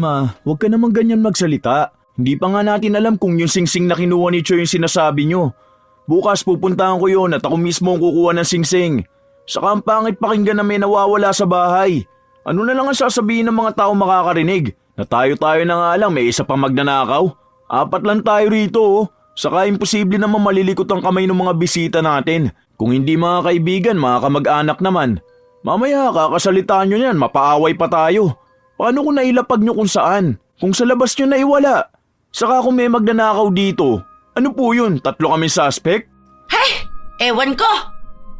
Ma, huwag ka naman ganyan magsalita. Hindi pa nga natin alam kung yung singsing na kinuha ni Choy yung sinasabi nyo. Bukas pupuntahan ko yun at ako mismo ang kukuha ng singsing. Saka ang pangit pakinggan na may nawawala sa bahay. Ano na lang ang sasabihin ng mga tao makakarinig? Na tayo-tayo na nga lang may isa pang magnanakaw? 4 lang tayo rito oh. Saka imposible naman malilikot ang kamay ng mga bisita natin. Kung hindi mga kaibigan, mga kamag-anak naman. Mamaya kakasalitaan nyo yan, mapaaway pa tayo. Paano kung nailapag nyo kung saan? Kung sa labas nyo naiwala? Saka kung may magnanakaw dito, ano po yun? 3 kami suspect? Hey! Ewan ko!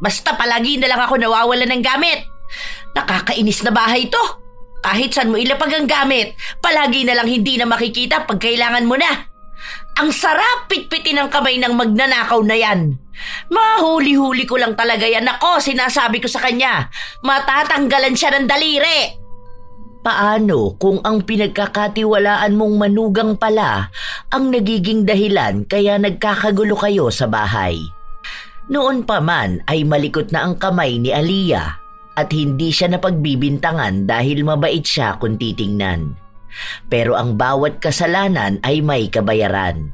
Basta palagi na lang ako nawawala ng gamit. Nakakainis na bahay to. Kahit saan mo ilapag ang gamit, palagi na lang hindi na makikita pag kailangan mo na. Ang sarap pitpitin ng kamay ng magnanakaw na yan. Mahuli-huli ko lang talaga yan. Ako, sinasabi ko sa kanya, matatanggalan siya ng daliri. Paano kung ang pinagkakatiwalaan mong manugang pala ang nagiging dahilan kaya nagkakagulo kayo sa bahay? Noon pa man ay malikot na ang kamay ni Aliyah at hindi siya napagbibintangan dahil mabait siya kung titingnan. Pero ang bawat kasalanan ay may kabayaran.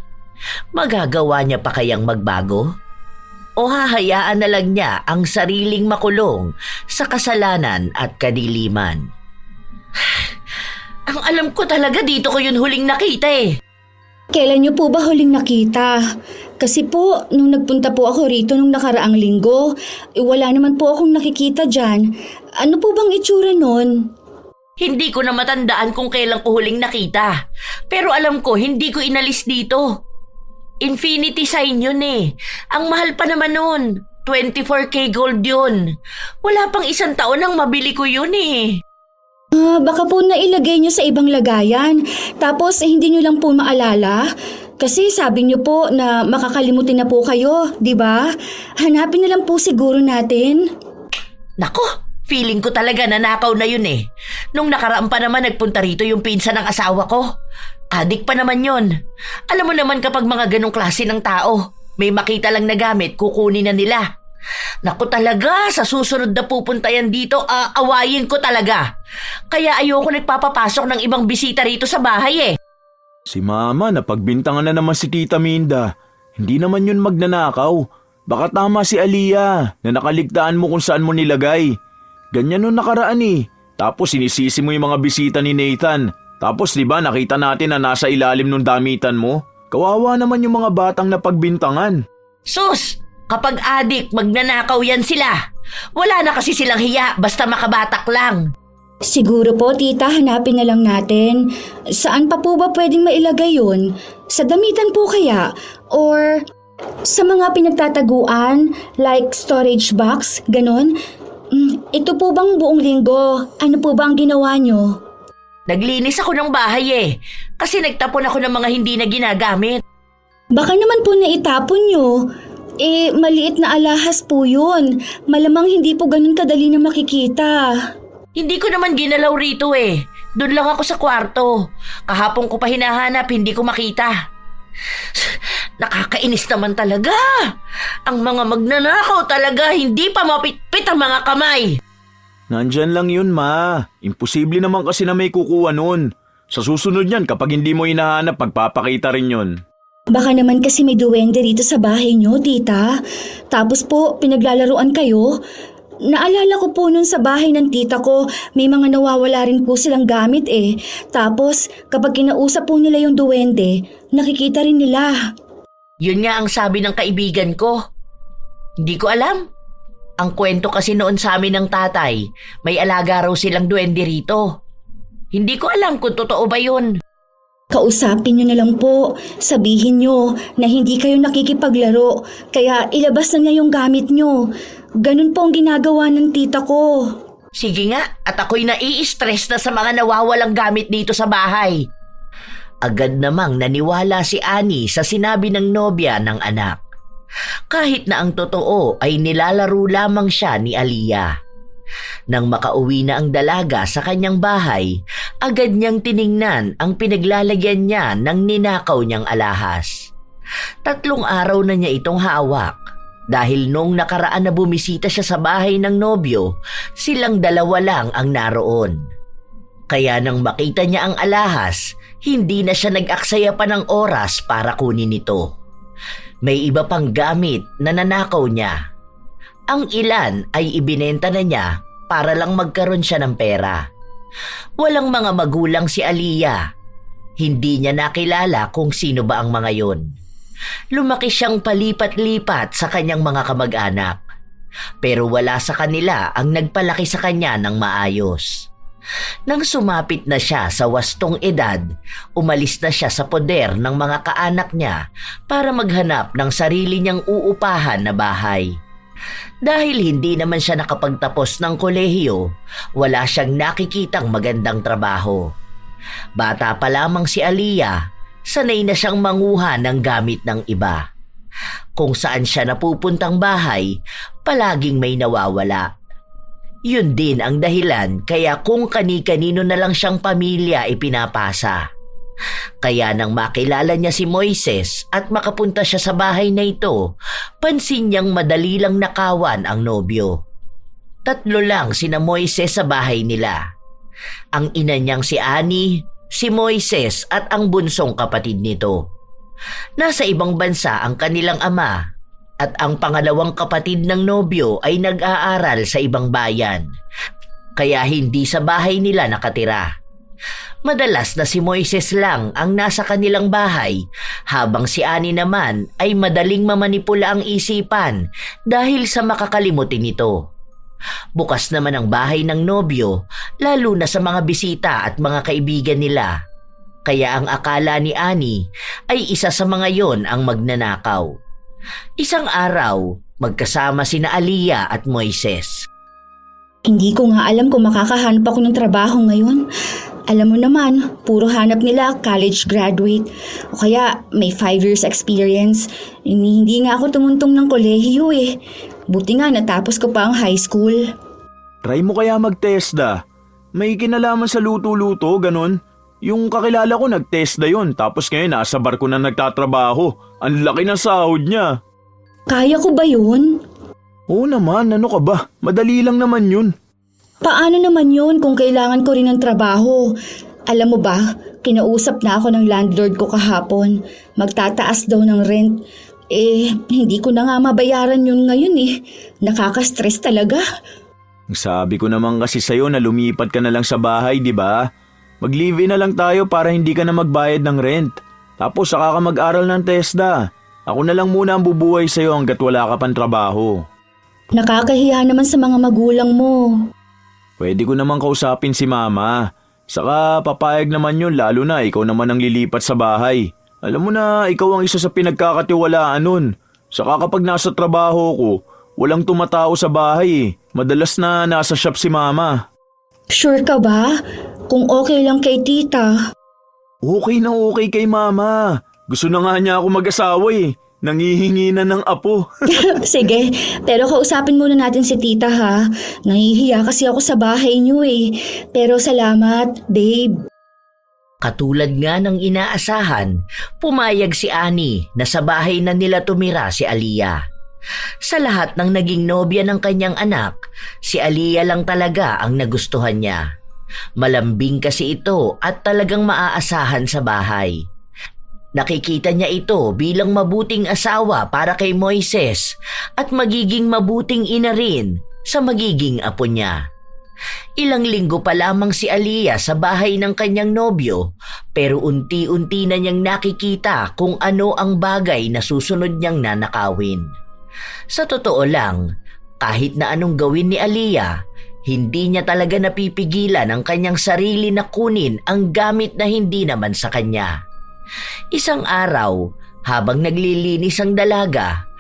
Magagawa niya pa kayang magbago? O hahayaan na lang niya ang sariling makulong sa kasalanan at kadiliman? Ang alam ko talaga dito ko yun huling nakita eh. Kailan niyo po ba huling nakita? Kasi po, nung nagpunta po ako rito nung nakaraang linggo, wala naman po akong nakikita dyan. Ano po bang itsura nun? Hindi ko na matandaan kung kailan ko huling nakita. Pero alam ko, hindi ko inalis dito. Infinity sign yun eh. Ang mahal pa naman nun. 24K gold yun. Wala pang 1 taon nang mabili ko yun eh. Baka po nailagay niyo sa ibang lagayan. Tapos hindi niyo lang po maalala. Kasi sabi niyo po na makakalimutin na po kayo, di ba? Hanapin na lang po siguro natin. Nako! Feeling ko talaga nanakaw na yun eh. Nung nakaraan pa naman nagpunta rito yung pinsan ng asawa ko. Adik pa naman yun. Alam mo naman kapag mga ganong klase ng tao, may makita lang na gamit, kukunin na nila. Naku talaga, sa susunod na pupunta yan dito, aawayin ko talaga. Kaya ayoko nagpapapasok ng ibang bisita rito sa bahay eh. Si Mama, napagbintangan na naman si Tita Minda. Hindi naman yun magnanakaw. Baka tama si Aliyah na nakaligtaan mo kung saan mo nilagay. Ganyan nung nakaraan eh. Tapos sinisisi mo yung mga bisita ni Nathan. Tapos diba nakita natin na nasa ilalim ng damitan mo? Kawawa naman yung mga batang napagbintangan. Sus! Kapag adik, magnanakaw yan sila. Wala na kasi silang hiya basta makabatak lang. Siguro po, tita, hanapin na lang natin. Saan pa po ba pwedeng mailagay yun? Sa damitan po kaya? Or sa mga pinagtataguan, like storage box, ganon? Ito po bang buong linggo? Ano po ba ang ginawa nyo? Naglinis ako ng bahay eh. Kasi nagtapon ako ng mga hindi na ginagamit. Baka naman po naitapon nyo. Maliit na alahas po yun. Malamang hindi po ganun kadali na makikita. Hindi ko naman ginalaw rito eh. Doon lang ako sa kwarto. Kahapon ko pa hinahanap, hindi ko makita. Nakakainis naman talaga. Ang mga magnanakaw talaga, hindi pa mapitpit ang mga kamay. Nandyan lang yun, Ma. Imposible naman kasi na may kukuha nun. Sa susunod yan, kapag hindi mo hinahanap, pagpapakita rin yun. Baka naman kasi may duwende rito sa bahay nyo, tita. Tapos po, pinaglalaruan kayo. Naalala ko po nun sa bahay ng tita ko, may mga nawawala rin po silang gamit eh. Tapos, kapag kinausap po nila yung duwende, nakikita rin nila. Yun nga ang sabi ng kaibigan ko. Hindi ko alam. Ang kwento kasi noon sa amin ng tatay, may alaga raw silang duwende rito. Hindi ko alam kung totoo ba yun. Kausapin nyo na lang po. Sabihin nyo na hindi kayo nakikipaglaro, kaya ilabas na niya yung gamit nyo. Ganun po ang ginagawa ng tita ko. Sige nga, at ako'y nai-stress na sa mga nawawalang gamit dito sa bahay. Agad namang naniwala si Annie sa sinabi ng nobya ng anak. Kahit na ang totoo ay nilalaro lamang siya ni Aliyah. Nang makauwi na ang dalaga sa kanyang bahay, agad niyang tiningnan ang pinaglalagyan niya ng ninakaw niyang alahas. 3 araw na niya itong hawak dahil nung nakaraan na bumisita siya sa bahay ng nobyo, silang dalawa lang ang naroon. Kaya nang makita niya ang alahas, hindi na siya nag-aksaya pa ng oras para kunin ito. May iba pang gamit na nanakaw niya. Ang ilan ay ibinenta na niya para lang magkaroon siya ng pera. Walang mga magulang si Aliyah. Hindi niya nakilala kung sino ba ang mga yon. Lumaki siyang palipat-lipat sa kanyang mga kamag-anak. Pero wala sa kanila ang nagpalaki sa kanya ng maayos. Nang sumapit na siya sa wastong edad, umalis na siya sa poder ng mga kaanak niya para maghanap ng sarili niyang uupahan na bahay. Dahil hindi naman siya nakapagtapos ng kolehiyo, wala siyang nakikitang magandang trabaho. Bata pa lamang si Aliyah, sanay na siyang manguha ng gamit ng iba. Kung saan siya napupuntang bahay, palaging may nawawala. Yun din ang dahilan kaya kung kani-kanino na lang siyang pamilya ipinapasa. Kaya nang makilala niya si Moises at makapunta siya sa bahay na ito, pansin niyang madali lang nakawan ang nobyo. 3 lang sina Moises sa bahay nila. Ang ina niyang si Annie, si Moises at ang bunsong kapatid nito. Nasa ibang bansa ang kanilang ama. At ang pangalawang kapatid ng nobyo ay nag-aaral sa ibang bayan, kaya hindi sa bahay nila nakatira. Madalas na si Moises lang ang nasa kanilang bahay, habang si Annie naman ay madaling mamanipula ang isipan dahil sa makakalimutin nito. Bukas naman ang bahay ng nobyo, lalo na sa mga bisita at mga kaibigan nila. Kaya ang akala ni Annie ay isa sa mga yon ang magnanakaw. Isang araw, magkasama sina Aliyah at Moises. Hindi ko nga alam kung makakahanap ako ng trabaho ngayon. Alam mo naman, puro hanap nila college graduate o kaya may 5 years experience. Hindi nga ako tumuntong ng kolehiyo eh. Buti nga natapos ko pa ang high school. Try mo kaya mag-TESDA. May kinalaman sa luto-luto, ganun. Yung kakilala ko nag-TESDA yun, tapos ngayon nasa barko na nagtatrabaho. Ang laki ng sahod niya. Kaya ko ba yun? Oo naman, ano ka ba? Madali lang naman yun. Paano naman yun kung kailangan ko rin ng trabaho? Alam mo ba, kinausap na ako ng landlord ko kahapon. Magtataas daw ng rent. Hindi ko na nga mabayaran yun ngayon eh. Nakaka-stress talaga. Sabi ko naman kasi sa'yo na lumipat ka na lang sa bahay, di ba? Mag-live-in na lang tayo para hindi ka na magbayad ng rent. Tapos saka ka mag-aral ng TESDA. Ako na lang muna ang bubuhay sa'yo hanggat wala ka pang trabaho. Nakakahiya naman sa mga magulang mo. Pwede ko naman kausapin si mama. Saka papayag naman yun lalo na ikaw naman ang lilipat sa bahay. Alam mo na ikaw ang isa sa pinagkakatiwalaan nun. Saka kapag nasa trabaho ko, walang tumatao sa bahay. Madalas na nasa shop si mama. Sure ka ba? Kung okay lang kay tita. Okay na okay kay mama. Gusto na nga niya ako mag-asawa eh. Nangihingi na ng apo. Sige, pero kausapin muna natin si tita ha. Nahihiya kasi ako sa bahay niyo eh. Pero salamat, babe. Katulad nga ng inaasahan, pumayag si Annie na sa bahay na nila tumira si Aliyah. Sa lahat ng naging nobya ng kanyang anak, si Aliyah lang talaga ang nagustuhan niya. Malambing kasi ito at talagang maaasahan sa bahay. Nakikita niya ito bilang mabuting asawa para kay Moises at magiging mabuting ina rin sa magiging apo niya. Ilang linggo pa lamang si Aliyah sa bahay ng kanyang nobyo pero unti-unti na niyang nakikita kung ano ang bagay na susunod niyang nanakawin. Sa totoo lang, kahit na anong gawin ni Aliyah, hindi niya talaga napipigilan ang kanyang sarili na kunin ang gamit na hindi naman sa kanya. Isang araw, habang naglilinis ang dalaga,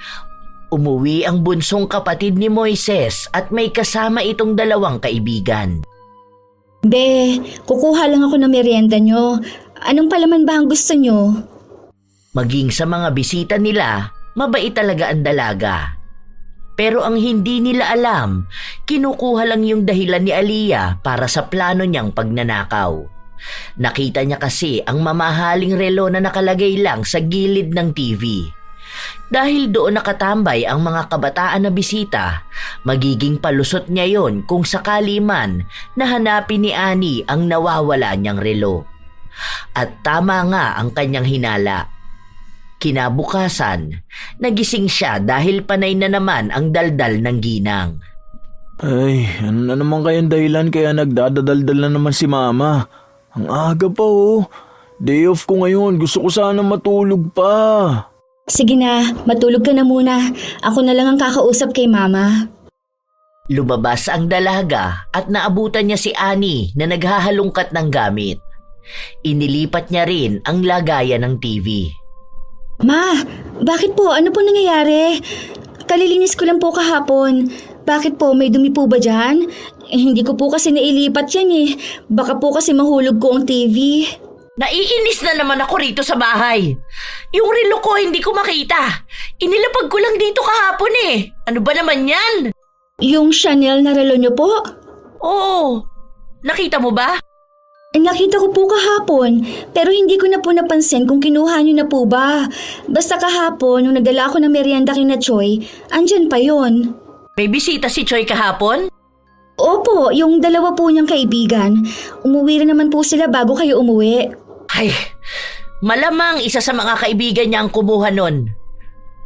umuwi ang bunsong kapatid ni Moises at may kasama itong 2 kaibigan. Be, kukuha lang ako ng merienda nyo. Anong palaman ba ang gusto nyo? Maging sa mga bisita nila, mabait talaga ang dalaga. Pero ang hindi nila alam, kinukuha lang yung dahilan ni Aliyah para sa plano niyang pagnanakaw. Nakita niya kasi ang mamahaling relo na nakalagay lang sa gilid ng TV. Dahil doon nakatambay ang mga kabataan na bisita, magiging palusot niya yon kung sakali man na hanapin ni Annie ang nawawala niyang relo. At tama nga ang kanyang hinala. Kinabukasan, nagising siya dahil panay na naman ang daldal ng ginang. Ay, ano na naman kayang dahilan kaya nagdadadaldal na naman si Mama? Ang aga pa oh. Day off ko ngayon, gusto ko sana matulog pa. Sige na, matulog ka na muna. Ako na lang ang kakausap kay Mama. Lumabas ang dalaga at naabutan niya si Annie na naghahalungkat ng gamit. Inilipat niya rin ang lagayan ng TV. Ma, bakit po? Ano po nangyayari? Kalilinis ko lang po kahapon. Bakit po? May dumi po ba dyan? Hindi ko po kasi nailipat yan eh. Baka po kasi mahulog ko ang TV. Naiinis na naman ako rito sa bahay. Yung relo ko hindi ko makita. Inilapag ko lang dito kahapon eh. Ano ba naman yan? Yung Chanel na relo niyo po? Oo. Nakita mo ba? Nakita ko po kahapon, pero hindi ko na po napansin kung kinuha niyo na po ba. Basta kahapon, nung nagdala ako ng merienda kina Choi, andyan pa yon. May bisita si Choi kahapon? Opo, yung dalawa po niyang kaibigan. Umuwi rin naman po sila bago kayo umuwi. Ay, malamang isa sa mga kaibigan niya ang kumuha nun.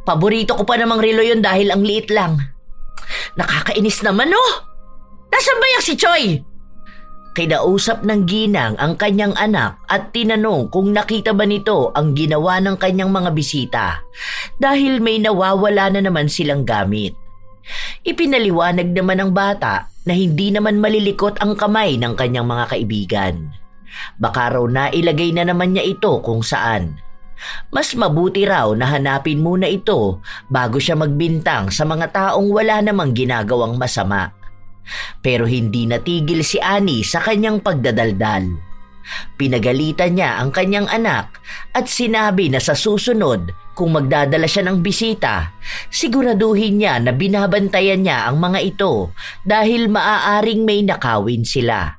Paborito ko pa namang relo yun dahil ang liit lang. Nakakainis naman oh! Nasaan ba yung si Choi? Kinausap ng ginang ang kanyang anak at tinanong kung nakita ba nito ang ginawa ng kanyang mga bisita dahil may nawawala na naman silang gamit. Ipinaliwanag naman ng bata na hindi naman malilikot ang kamay ng kanyang mga kaibigan. Baka raw nailagay na naman niya ito kung saan. Mas mabuti raw na hanapin muna ito bago siya magbintang sa mga taong wala namang ginagawang masama. Pero hindi natigil si Annie sa kanyang pagdadaldal. Pinagalitan niya ang kanyang anak at sinabi na sa susunod kung magdadala siya ng bisita, siguraduhin niya na binabantayan niya ang mga ito dahil maaaring may nakawin sila.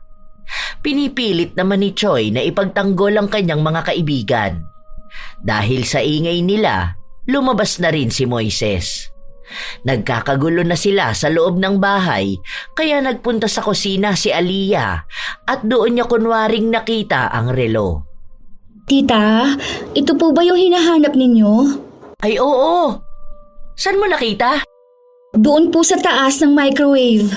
Pinipilit naman ni Choi na ipagtanggol ang kanyang mga kaibigan. Dahil sa ingay nila, lumabas na rin si Moises. Nagkakagulo na sila sa loob ng bahay kaya nagpunta sa kusina si Aliyah at doon niya kunwaring nakita ang relo. Tita, ito po ba yung hinahanap ninyo? Ay oo! Saan mo nakita? Doon po sa taas ng microwave.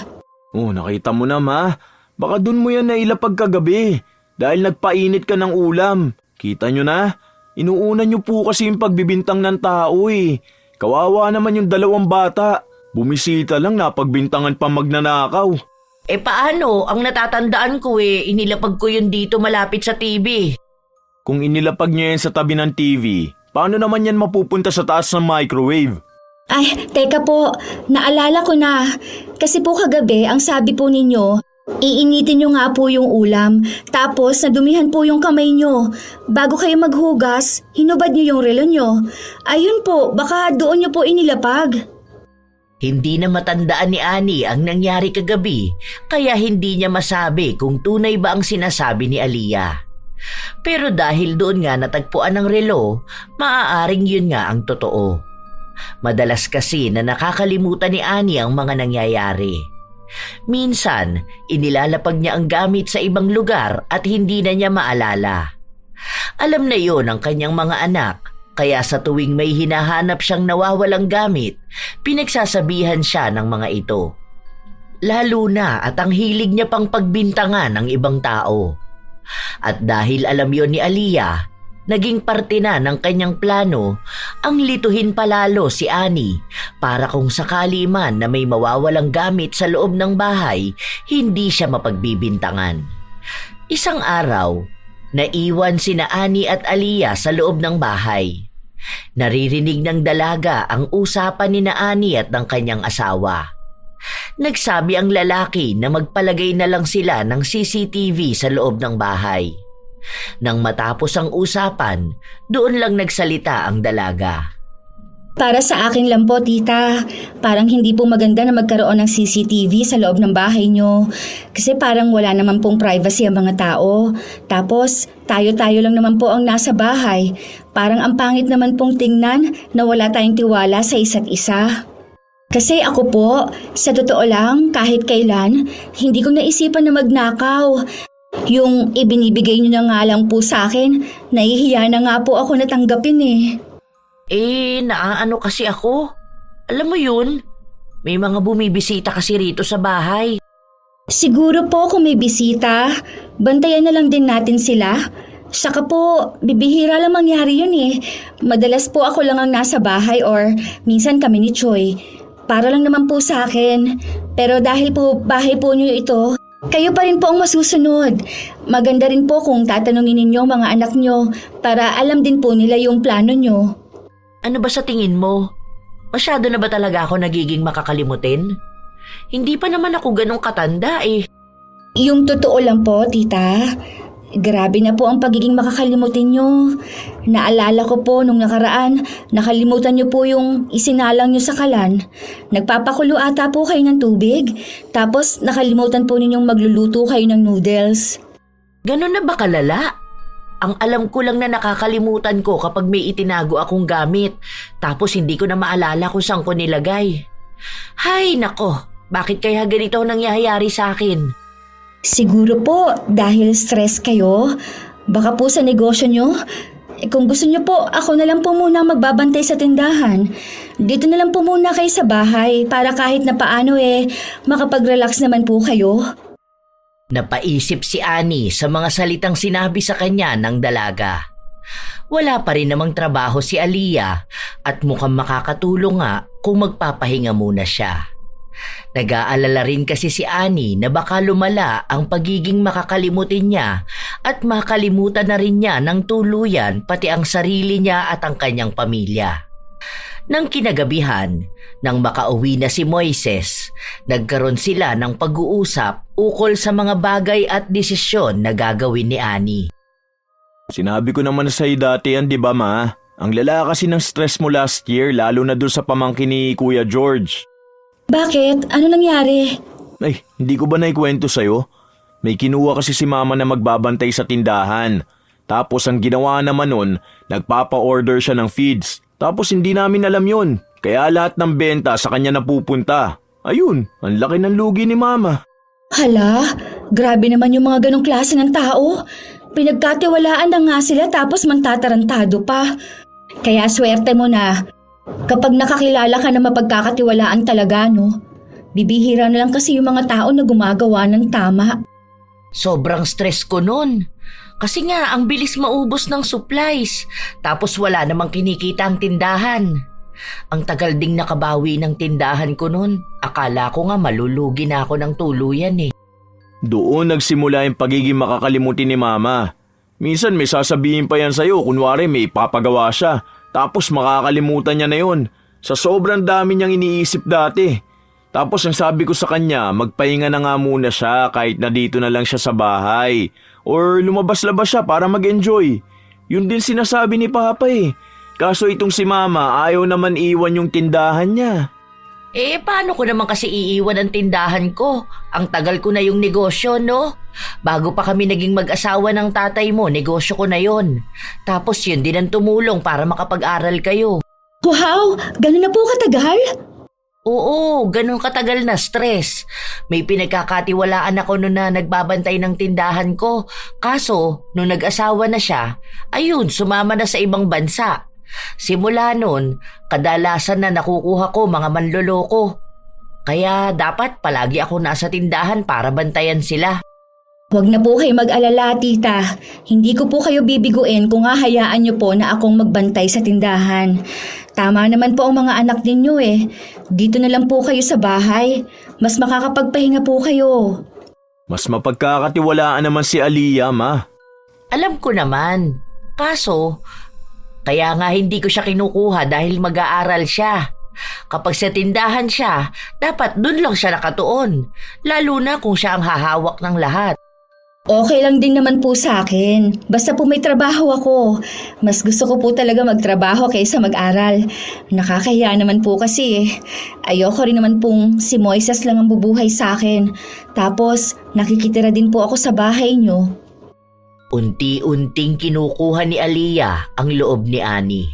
Oh, nakita mo na Ma. Baka dun mo yan nailapag kagabi dahil nagpainit ka ng ulam. Kita nyo na? Inuuna nyo po kasi yung pagbibintang ng tao eh. Kawawa naman yung dalawang bata. Bumisita lang napagbintangan pa magnanakaw. Eh paano? Ang natatandaan ko inilapag ko yun dito malapit sa TV. Kung inilapag nyo yan sa tabi ng TV, paano naman yan mapupunta sa taas ng microwave? Ay, teka po. Naalala ko na. Kasi po kagabi, ang sabi po ninyo, iinitin nyo nga po yung ulam. Tapos, nadumihan po yung kamay nyo. Bago kayo maghugas, hinubad nyo yung relo nyo. Ayun po, baka doon nyo po inilapag. Hindi na matandaan ni Annie ang nangyari kagabi, kaya hindi niya masabi kung tunay ba ang sinasabi ni Aliyah. Pero dahil doon nga natagpuan ng relo, maaaring yun nga ang totoo. Madalas kasi na nakakalimutan ni Annie ang mga nangyayari. Minsan, inilalapag niya ang gamit sa ibang lugar at hindi na niya maalala. Alam na yon ng kanyang mga anak, kaya sa tuwing may hinahanap siyang nawawalang gamit, pinagsasabihan siya ng mga ito. Lalo na at ang hilig niya pang pagbintangan ng ibang tao. At dahil alam yon ni Aliyah, naging parte na ng kanyang plano ang lituhin palalo si Annie para kung sakali man na may mawawalang gamit sa loob ng bahay, hindi siya mapagbibintangan. Isang araw, naiwan sina Annie at Aliyah sa loob ng bahay. Naririnig ng dalaga ang usapan ni Annie at ng kanyang asawa. Nagsabi ang lalaki na magpalagay na lang sila ng CCTV sa loob ng bahay. Nang matapos ang usapan, doon lang nagsalita ang dalaga. Para sa akin lang po, tita. Parang hindi po maganda na magkaroon ng CCTV sa loob ng bahay nyo. Kasi parang wala naman pong privacy ang mga tao. Tapos, tayo-tayo lang naman po ang nasa bahay. Parang ang pangit naman pong tingnan na wala tayong tiwala sa isa't isa. Kasi ako po, sa totoo lang, kahit kailan, hindi ko naisipan na magnakaw. Yung ibinibigay nyo na nga lang po sa akin, nahihiya na nga po ako natanggapin eh. Naaano kasi ako. Alam mo yun, may mga bumibisita kasi rito sa bahay. Siguro po kung may bisita, bantayan na lang din natin sila. Saka po, bibihira lang mangyari yun eh. Madalas po ako lang ang nasa bahay or minsan kami ni Choi. Para lang naman po sa akin. Pero dahil po bahay po niyo ito, kayo pa rin po ang masusunod. Maganda rin po kung tatanungin ninyo mga anak nyo para alam din po nila yung plano nyo. Ano ba sa tingin mo? Masyado na ba talaga ako nagiging makakalimutin? Hindi pa naman ako ganong katanda eh. Yung totoo lang po, tita. Grabe na po ang pagiging makakalimutin nyo. Naalala ko po nung nakaraan, nakalimutan nyo po yung isinalang nyo sa kalan. Nagpapakulo ata po kayo ng tubig, tapos nakalimutan po ninyong magluluto kayo ng noodles. Ganon na ba kalala? Ang alam ko lang na nakakalimutan ko kapag may itinago akong gamit, tapos hindi ko na maalala kung saan ko nilagay. Hay nako, bakit kaya ganito ang nangyayari sa akin? Siguro po dahil stress kayo. Baka po sa negosyo nyo. Kung gusto nyo po, ako na lang po muna magbabantay sa tindahan. Dito na lang po muna kayo sa bahay para kahit na paano makapag-relax naman po kayo. Napaisip si Annie sa mga salitang sinabi sa kanya ng dalaga. Wala pa rin namang trabaho si Aliyah at mukhang makakatulong nga kung magpapahinga muna siya. Nag-aalala rin kasi si Annie na baka lumala ang pagiging makakalimutin niya at makalimutan na rin niya ng tuluyan pati ang sarili niya at ang kanyang pamilya. Nang kinagabihan, nang makauwi na si Moises, nagkaroon sila ng pag-uusap ukol sa mga bagay at desisyon na gagawin ni Annie. Sinabi ko naman sa iyo dati yan, di ba ma? Ang lala kasi ng stress mo last year, lalo na dun sa pamangkin ni Kuya George. Bakit? Ano nangyari? Ay, hindi ko ba naikwento sa'yo? May kinuha kasi si mama na magbabantay sa tindahan. Tapos ang ginawa naman nun, nagpapa-order siya ng feeds. Tapos hindi namin alam yun. Kaya lahat ng benta sa kanya napupunta. Ayun, ang laki ng lugi ni mama. Hala, grabe naman yung mga ganong klase ng tao. Pinagkatiwalaan na nga sila tapos mantatarantado pa. Kaya swerte mo na. Kapag nakakilala ka na mapagkakatiwalaan talaga, no? Bibihira na lang kasi yung mga tao na gumagawa ng tama. Sobrang stress ko nun. Kasi nga, ang bilis maubos ng supplies. Tapos wala namang kinikita ang tindahan. Ang tagal ding nakabawi ng tindahan ko nun. Akala ko nga malulugi na ako ng tuluyan eh. Doon nagsimula yung pagiging makakalimutin ni mama. Minsan may sasabihin pa yan sa'yo, kunwari may papagawa siya. Tapos makakalimutan niya na yun. Sa sobrang dami niyang iniisip dati. Tapos ang sabi ko sa kanya, magpahinga na nga muna siya kahit na dito na lang siya sa bahay. Or lumabas-labas siya para mag-enjoy. Yun din sinasabi ni Papa eh. Kaso itong si Mama ayaw naman iwan yung tindahan niya. Paano ko naman kasi iiwan ang tindahan ko? Ang tagal ko na yung negosyo, no? Bago pa kami naging mag-asawa ng tatay mo, negosyo ko na yon. Tapos yun din ang tumulong para makapag-aral kayo. Wow, gano'n na po katagal? Oo, ganun katagal na stress. May pinagkakatiwalaan ako noon na nagbabantay ng tindahan ko. Kaso, nung nag-asawa na siya, ayun, sumama na sa ibang bansa. Simula noon, kadalasan na nakukuha ko mga manloloko. Kaya dapat palagi ako nasa tindahan para bantayan sila. Huwag na po kayo mag-alala, tita. Hindi ko po kayo bibiguin kung hahayaan niyo po na akong magbantay sa tindahan. Tama naman po ang mga anak ninyo eh. Dito na lang po kayo sa bahay. Mas makakapagpahinga po kayo. Mas mapagkakatiwalaan naman si Aliyah, ma. Alam ko naman. Kaso, kaya nga hindi ko siya kinukuha dahil mag-aaral siya. Kapag sa tindahan siya, dapat dun lang siya nakatuon. Lalo na kung siya ang hahawak ng lahat. Okay lang din naman po sa akin. Basta po may trabaho ako. Mas gusto ko po talaga magtrabaho kaysa mag-aral. Nakakahiya naman po kasi eh. Ayoko rin naman pong si Moises lang ang bubuhay sa akin. Tapos nakikitira din po ako sa bahay niyo. Unti-unting kinukuha ni Aliyah ang loob ni Annie.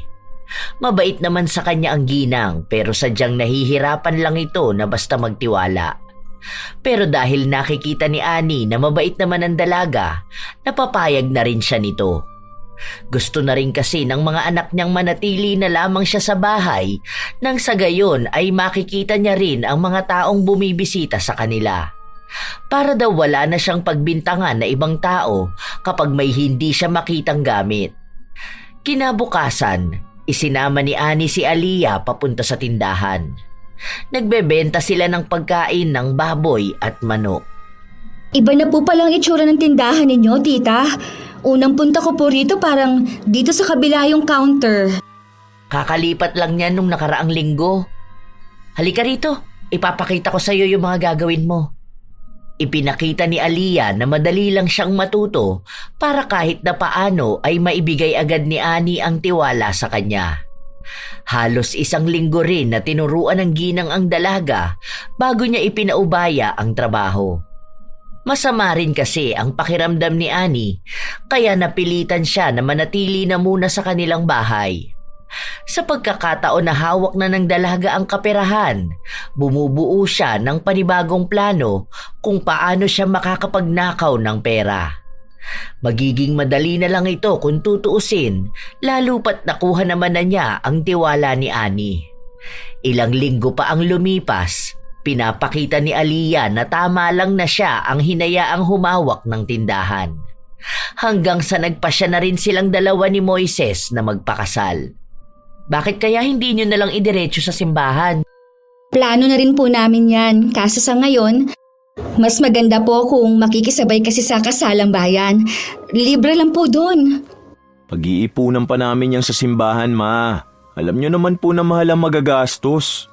Mabait naman sa kanya ang ginang pero sadyang nahihirapan lang ito na basta magtiwala. Pero dahil nakikita ni Annie na mabait naman ang dalaga, napapayag na rin siya nito. Gusto na rin kasi ng mga anak niyang manatili na lamang siya sa bahay nang sa gayon ay makikita niya rin ang mga taong bumibisita sa kanila. Para daw wala na siyang pagbintangan na ibang tao kapag may hindi siya makitang gamit. Kinabukasan, isinama ni Annie si Aliyah papunta sa tindahan. Nagbebenta sila ng pagkain ng baboy at manok. Iba na po palang itsura ng tindahan ninyo, tita. Unang punta ko po rito parang dito sa kabila yung counter. Kakalipat lang niya nung nakaraang linggo. Halika rito, ipapakita ko sa iyo yung mga gagawin mo. Ipinakita ni Aliyah na madali lang siyang matuto para kahit na paano ay maibigay agad ni Annie ang tiwala sa kanya. Halos 1 linggo rin na tinuruan ng ginang ang dalaga bago niya ipinaubaya ang trabaho. Masama rin kasi ang pakiramdam ni Annie kaya napilitan siya na manatili na muna sa kanilang bahay. Sa pagkakataon na hawak na ng dalaga ang kaperahan, bumubuo siya ng panibagong plano kung paano siya makakapagnakaw ng pera. Magiging madali na lang ito kung tutuusin, lalo pat nakuha naman na niya ang tiwala ni Annie. Ilang linggo pa ang lumipas, pinapakita ni Aliyah na tama lang na siya ang hinayaang humawak ng tindahan. Hanggang sa nagpasya na rin silang dalawa ni Moises na magpakasal. Bakit kaya hindi nyo nalang idiretso sa simbahan? Plano na rin po namin yan, kaso sa ngayon, mas maganda po kung makikisabay kasi sa kasalang bayan. Libre lang po doon. Pag-iipunan pa namin yan sa simbahan, ma. Alam nyo naman po na mahal ang magagastos.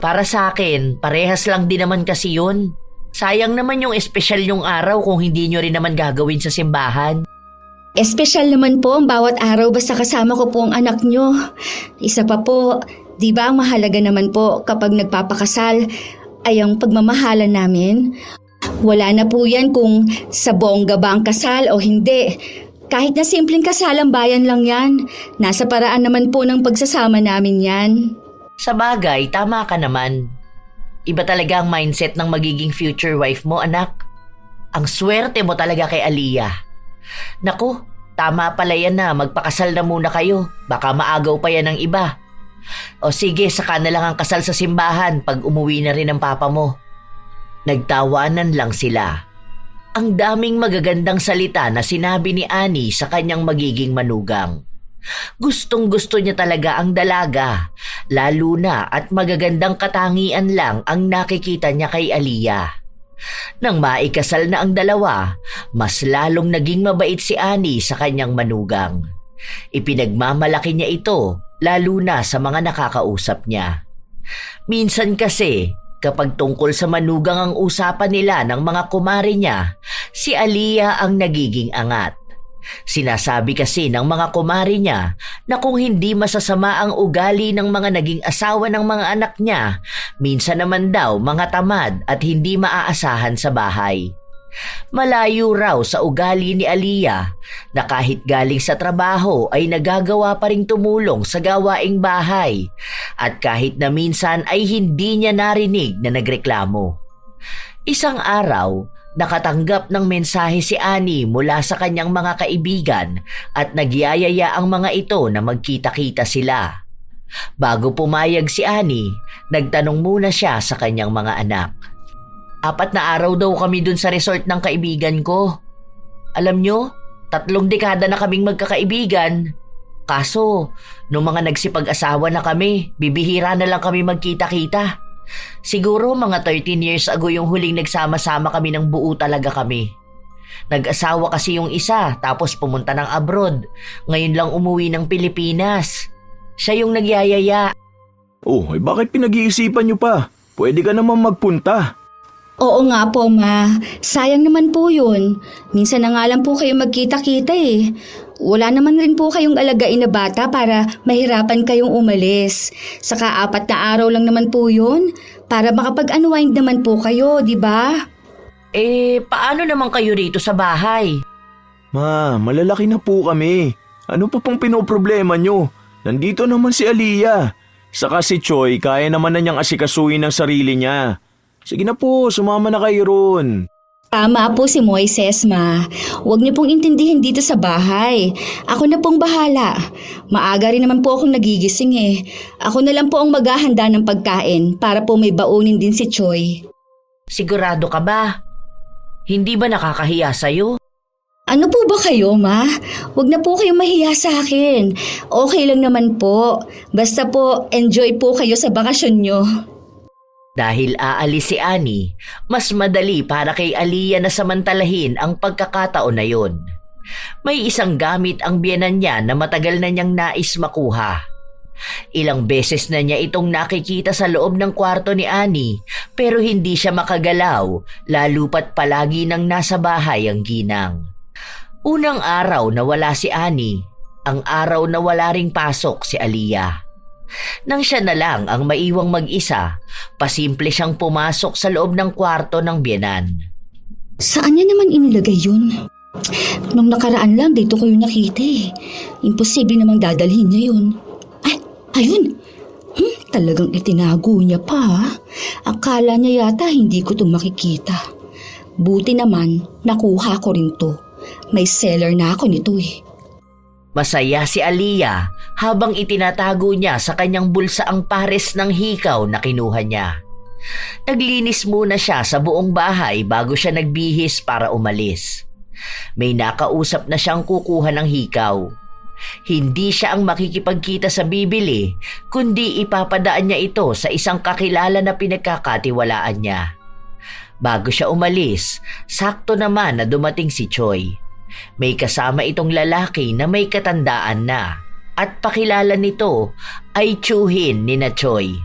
Para sa akin, parehas lang din naman kasi yun. Sayang naman yung espesyal yung araw kung hindi nyo rin naman gagawin sa simbahan. Espesyal naman po ang bawat araw basta kasama ko po ang anak nyo. Isa pa po, di ba ang mahalaga naman po kapag nagpapakasal ay ang pagmamahalan namin? Wala na po yan kung sa bongga ba ang kasal o hindi. Kahit na simpleng kasalang bayan lang yan, nasa paraan naman po ng pagsasama namin yan. Sa bagay, tama ka naman. Iba talaga ang mindset ng magiging future wife mo, anak. Ang swerte mo talaga kay Aliyah. Naku, tama pala yan na magpakasal na muna kayo. Baka maagaw pa yan ng iba. O sige, saka na lang ang kasal sa simbahan pag umuwi na rin ang papa mo. Nagtawanan lang sila. Ang daming magagandang salita na sinabi ni Annie sa kanyang magiging manugang. Gustong-gusto niya talaga ang dalaga, lalo na at magagandang katangian lang ang nakikita niya kay Aliyah. Nang maikasal na ang dalawa, mas lalong naging mabait si Annie sa kanyang manugang. Ipinagmamalaki niya ito, lalo na sa mga nakakausap niya. Minsan kasi, kapag tungkol sa manugang ang usapan nila ng mga kumare niya, si Aliyah ang nagiging angat. Sinasabi kasi ng mga kumare niya na kung hindi masasama ang ugali ng mga naging asawa ng mga anak niya, minsan naman daw mga tamad at hindi maaasahan sa bahay. Malayo raw sa ugali ni Aliyah na kahit galing sa trabaho ay nagagawa pa ring tumulong sa gawaing bahay at kahit na minsan ay hindi niya narinig na nagreklamo. Isang araw, nakatanggap ng mensahe si Annie mula sa kanyang mga kaibigan at nagyayaya ang mga ito na magkita-kita sila. Bago pumayag si Annie, nagtanong muna siya sa kanyang mga anak. 4 na araw daw kami dun sa resort ng kaibigan ko. Alam nyo, 3 dekada na kaming magkakaibigan. Kaso, nung mga nagsipag-asawa na kami, bibihira na lang kami magkita-kita. Siguro mga 13 years ago yung huling nagsama-sama kami ng buo talaga kami. Nag-asawa kasi yung isa tapos pumunta ng abroad. Ngayon lang umuwi ng Pilipinas. Siya yung nagyayaya. Oh, bakit pinag-iisipan nyo pa? Pwede ka naman magpunta. Oo nga po, Ma. Sayang naman po yun. Minsan na nga lang po kayo magkita-kita eh. Wala naman rin po kayong alagain na bata para mahirapan kayong umalis. Saka 4 na araw lang naman po yun para makapag-unwind naman po kayo, di ba? Paano naman kayo rito sa bahay? Ma, malalaki na po kami. Ano pa pong pinoproblema nyo? Nandito naman si Aliyah. Saka si Choi, kaya naman na niyang asikasuhin ang sarili niya. Sige na po, sumama na kayo ron. Tama po si Moises, Ma. Huwag niyo pong intindihin dito sa bahay. Ako na pong bahala. Maaga rin naman po akong nagigising eh. Ako na lang po ang maghahanda ng pagkain para po may baunin din si Choi. Sigurado ka ba? Hindi ba nakakahiya sa'yo? Ano po ba kayo, Ma? Huwag na po kayong mahiya sa akin. Okay lang naman po. Basta po, enjoy po kayo sa bakasyon nyo. Dahil aalis si Annie, mas madali para kay Aliyah na samantalahin ang pagkakataon na yon. May isang gamit ang biyenan niya na matagal na niyang nais makuha. Ilang beses na niya itong nakikita sa loob ng kwarto ni Annie pero hindi siya makagalaw lalo pat palagi nang nasa bahay ang ginang. Unang araw na wala si Annie, ang araw na wala ring pasok si Aliyah. Nang siya na lang ang maiwang mag-isa, pasimple siyang pumasok sa loob ng kwarto ng biyenan. Saan niya naman inilagay yun? Nung nakaraan lang dito ko yung nakita eh. Imposible namang dadalhin niya yun. Ay, ayun! Talagang itinago niya pa. Akala niya yata hindi ko itong makikita. Buti naman, nakuha ko rin to. May seller na ako nito eh. Masaya si Aliyah habang itinatago niya sa kanyang bulsa ang pares ng hikaw na kinuha niya. Naglinis muna siya sa buong bahay bago siya nagbihis para umalis. May nakausap na siyang kukuha ng hikaw. Hindi siya ang makikipagkita sa bibili, kundi ipapadaan niya ito sa isang kakilala na pinagkakatiwalaan niya. Bago siya umalis, sakto naman na dumating si Choi. May kasama itong lalaki na may katandaan na at pakilala nito ay tiyuhin ni na Choi.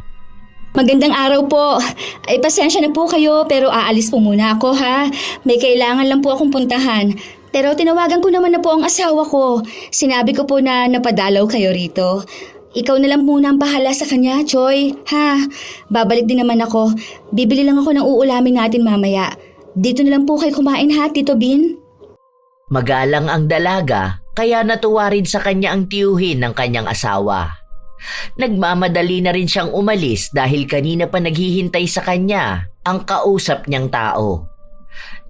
Magandang araw po. Ay pasensya na po kayo pero aalis po muna ako ha. May kailangan lang po akong puntahan. Pero tinawagan ko naman na po ang asawa ko. Sinabi ko po na napadalaw kayo rito. Ikaw na lang muna ang bahala sa kanya, Choi. Ha? Babalik din naman ako. Bibili lang ako ng uulamin natin mamaya. Dito na lang po kayo kumain ha, Tito Bin? Magalang ang dalaga kaya natuwa rin sa kanya ang tiyuhin ng kanyang asawa. Nagmamadali na rin siyang umalis dahil kanina pa naghihintay sa kanya ang kausap niyang tao.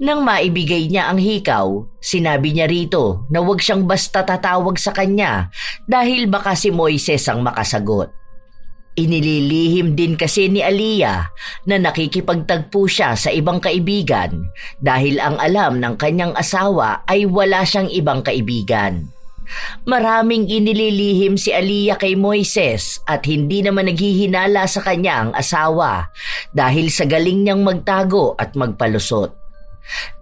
Nang maibigay niya ang hikaw, sinabi niya rito na huwag siyang basta tatawag sa kanya dahil baka si Moises ang makasagot. Inililihim din kasi ni Aliyah na nakikipagtagpo siya sa ibang kaibigan dahil ang alam ng kanyang asawa ay wala siyang ibang kaibigan. Maraming inililihim si Aliyah kay Moises at hindi naman naghihinala sa kanya ang asawa dahil sa galing niyang magtago at magpalusot.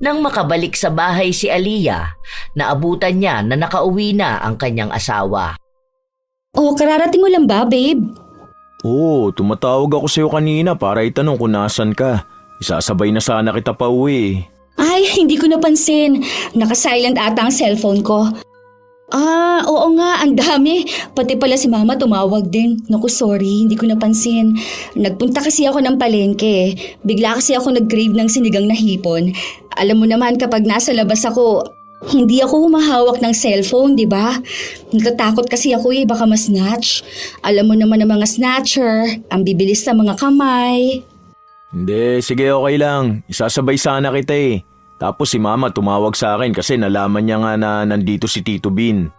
Nang makabalik sa bahay si Aliyah, naabutan niya na nakauwi na ang kanyang asawa. Oh, kararating mo lang ba, babe? Oo, tumatawag ako sa'yo kanina para itanong kung nasan ka. Isasabay na sana kita pa uwi. Ay, hindi ko napansin. Naka-silent ata ang cellphone ko. Oo nga, ang dami. Pati pala si Mama tumawag din. Naku, sorry, hindi ko napansin. Nagpunta kasi ako ng palengke. Bigla kasi ako nag-crave ng sinigang na hipon. Alam mo naman kapag nasa labas ako, hindi ako humahawak ng cellphone, di ba? Natatakot kasi ako baka ma-snatch. Alam mo naman ang mga snatcher, ang bibilis sa mga kamay. Hindi, sige okay lang. Isasabay sana kita eh. Tapos si Mama tumawag sa akin kasi nalaman niya nga na nandito si Tito Bin.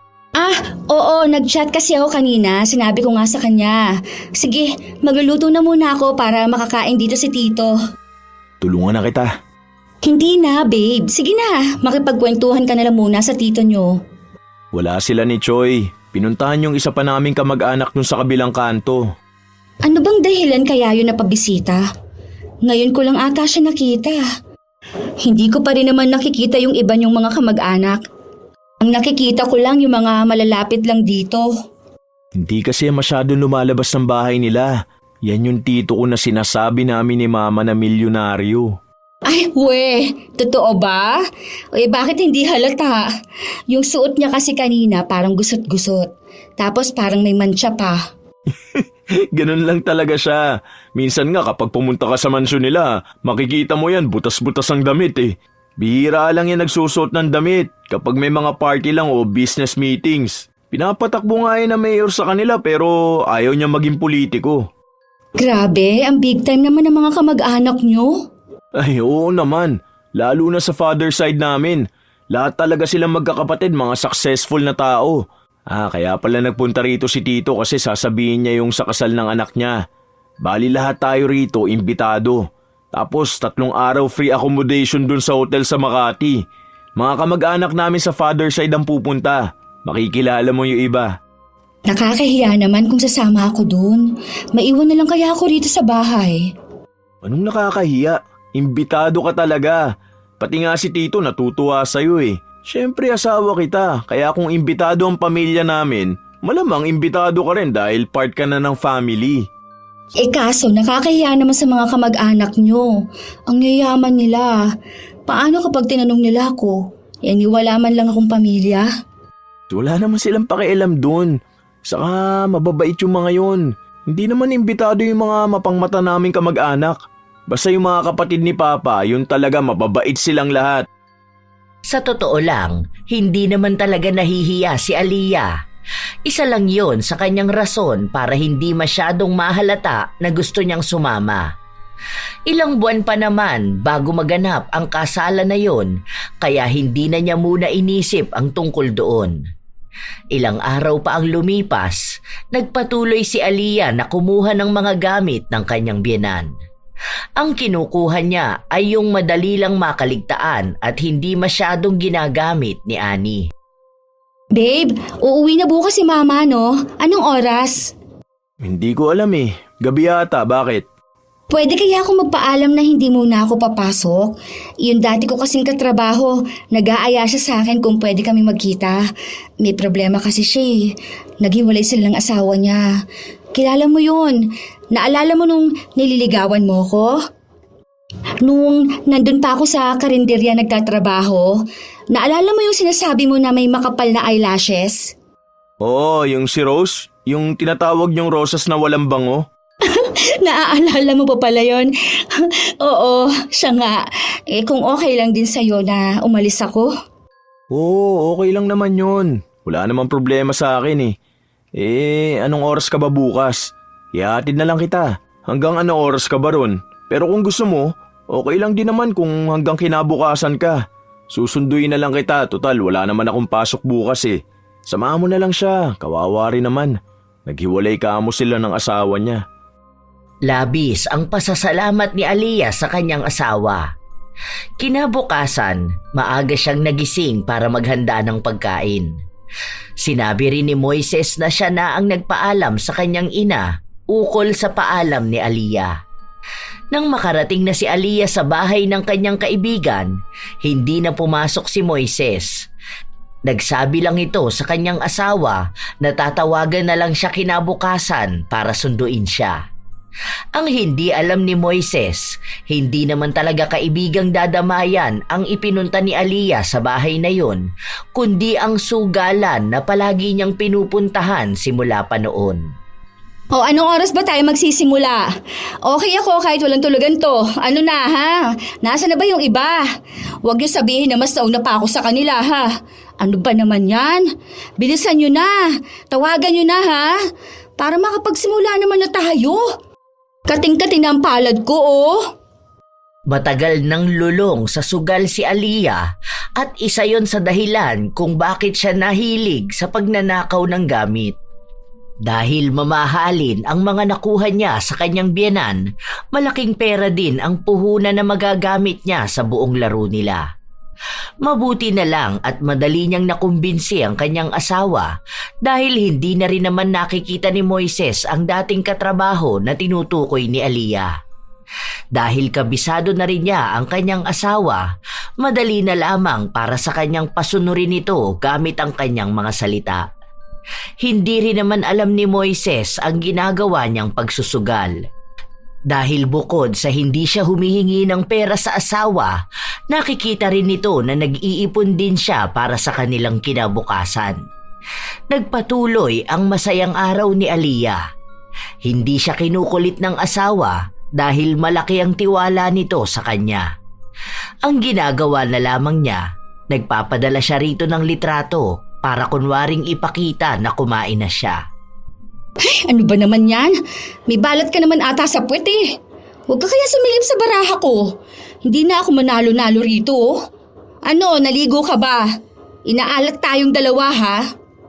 Oo, nag-chat kasi ako kanina. Sinabi ko nga sa kanya. Sige, magluluto na muna ako para makakain dito si Tito. Tulungan na kita. Hindi na, babe. Sige na, makipagkwentuhan ka na lang muna sa tito nyo. Wala sila ni Choi. Pinuntahan yung isa pa naming kamag-anak dun sa kabilang kanto. Ano bang dahilan kaya yun na pabisita? Ngayon ko lang ata siya nakita. Hindi ko pa rin naman nakikita yung iba niyong mga kamag-anak. Ang nakikita ko lang yung mga malalapit lang dito. Hindi kasi masyadong lumalabas ng bahay nila. Yan yung tito ko na sinasabi namin ni Mama na milyonaryo. Ay, totoo ba? Bakit hindi halata? Yung suot niya kasi kanina parang gusot-gusot. Tapos parang may mantsa pa. Ganun lang talaga siya. Minsan nga kapag pumunta ka sa mansyon nila, makikita mo yan, butas-butas ang damit eh. Bihira lang yan nagsusuot ng damit kapag may mga party lang o business meetings. Pinapatakbo nga yan na mayor sa kanila pero ayaw niya maging politiko. Grabe, ang big time naman ng mga kamag-anak niyo. Ay oo naman, lalo na sa father side namin. Lahat talaga silang magkakapatid, mga successful na tao. Kaya pala nagpunta rito si Tito kasi sasabihin niya yung sa kasal ng anak niya. Bali lahat tayo rito, imbitado. Tapos 3 araw free accommodation dun sa hotel sa Makati. Mga kamag-anak namin sa father side ang pupunta. Makikilala mo yung iba. Nakakahiya naman kung sasama ako dun. Maiwan na lang kaya ako rito sa bahay. Anong nakakahiya? Imbitado ka talaga. Pati nga si Tito natutuwa sa'yo eh. Siyempre asawa kita, kaya kung imbitado ang pamilya namin, malamang imbitado ka rin dahil part ka na ng family. Kaso nakakahiya naman sa mga kamag-anak nyo. Ang yayaman nila. Paano kapag tinanong nila ako? Wala man lang akong pamilya. Wala naman silang pakialam dun. Saka mababait yung mga yun. Hindi naman imbitado yung mga mapangmata naming kamag-anak. Basta yung mga kapatid ni Papa, yun talaga mababait silang lahat. Sa totoo lang, hindi naman talaga nahihiya si Aliyah. Isa lang yon sa kanyang rason para hindi masyadong mahalata na gusto niyang sumama. Ilang buwan pa naman bago maganap ang kasalan na yon, kaya hindi na niya muna inisip ang tungkol doon. Ilang araw pa ang lumipas, nagpatuloy si Aliyah na kumuha ng mga gamit ng kanyang biyenan. Ang kinukuha niya ay yung madali lang makaligtaan at hindi masyadong ginagamit ni Annie. Babe, uuwi na bukas si Mama, no? Anong oras? Hindi ko alam eh. Gabi yata, bakit? Pwede kaya ako magpaalam na hindi muna ako papasok? Yung dati ko kasing katrabaho, nag-aaya siya sa akin kung pwede kami magkita. May problema kasi siya eh. Naghiwalay sila ng asawa niya. Kilala mo yun. Naalala mo nung nililigawan mo ko? Nung nandun pa ako sa karinderya nagtatrabaho, naalala mo yung sinasabi mo na may makapal na eyelashes? Oo, yung si Rose? Yung tinatawag niyong rosas na walang bango? Naaalala mo pa pala yun? Oo, siya nga. Kung okay lang din sa'yo na umalis ako? Oo, okay lang naman yun. Wala namang problema sa akin eh. Anong oras ka ba bukas? Ihatid na lang kita. Hanggang ano oras ka ba ron? Pero kung gusto mo, okay lang din naman kung hanggang kinabukasan ka. Susunduin na lang kita, total wala naman akong pasok bukas eh. Samahan mo na lang siya, kawawa rin naman. Naghiwalay ka mo sila ng asawa niya. Labis ang pasasalamat ni Aliyah sa kanyang asawa. Kinabukasan, maaga siyang nagising para maghanda ng pagkain. Sinabi rin ni Moises na siya na ang nagpaalam sa kanyang ina ukol sa paalam ni Aliyah. Nang makarating na si Aliyah sa bahay ng kanyang kaibigan, hindi na pumasok si Moises. Nagsabi lang ito sa kanyang asawa na tatawagan na lang siya kinabukasan para sunduin siya. Ang hindi alam ni Moises, hindi naman talaga kaibigang dadamayan ang ipinunta ni Aliyah sa bahay na yon, kundi ang sugalan na palagi niyang pinupuntahan simula pa noon. O anong oras ba tayo magsisimula? Okay ako kahit walang tulugan to. Ano na ha? Nasaan na ba yung iba? Huwag niyo sabihin na mas nauna pa ako sa kanila ha. Ano ba naman yan? Bilisan niyo na. Tawagan niyo na ha. Para makapagsimula naman na tayo. Kating-kating ang palad ko oh. Matagal nang lulong sa sugal si Aliyah at isa yon sa dahilan kung bakit siya nahilig sa pagnanakaw ng gamit. Dahil mamahalin ang mga nakuha niya sa kanyang biyenan, malaking pera din ang puhunan na magagamit niya sa buong laro nila. Mabuti na lang at madali niyang nakumbinsi ang kanyang asawa dahil hindi na rin naman nakikita ni Moises ang dating katrabaho na tinutukoy ni Aliyah. Dahil kabisado na rin niya ang kanyang asawa, madali na lamang para sa kanyang pasunurin ito gamit ang kanyang mga salita. Hindi rin naman alam ni Moises ang ginagawa niyang pagsusugal. Dahil bukod sa hindi siya humihingi ng pera sa asawa, nakikita rin nito na nag-iipon din siya para sa kanilang kinabukasan. Nagpatuloy ang masayang araw ni Aliyah. Hindi siya kinukulit ng asawa dahil malaki ang tiwala nito sa kanya. Ang ginagawa na lamang niya, nagpapadala siya rito ng litrato para kunwaring ipakita na kumain na siya. Ano ba naman yan? May balat ka naman ata sa puwet eh. Huwag ka kaya sumilip sa baraha ko. Hindi na ako manalo-nalo rito. Ano, naligo ka ba? Inaalat tayong dalawa ha?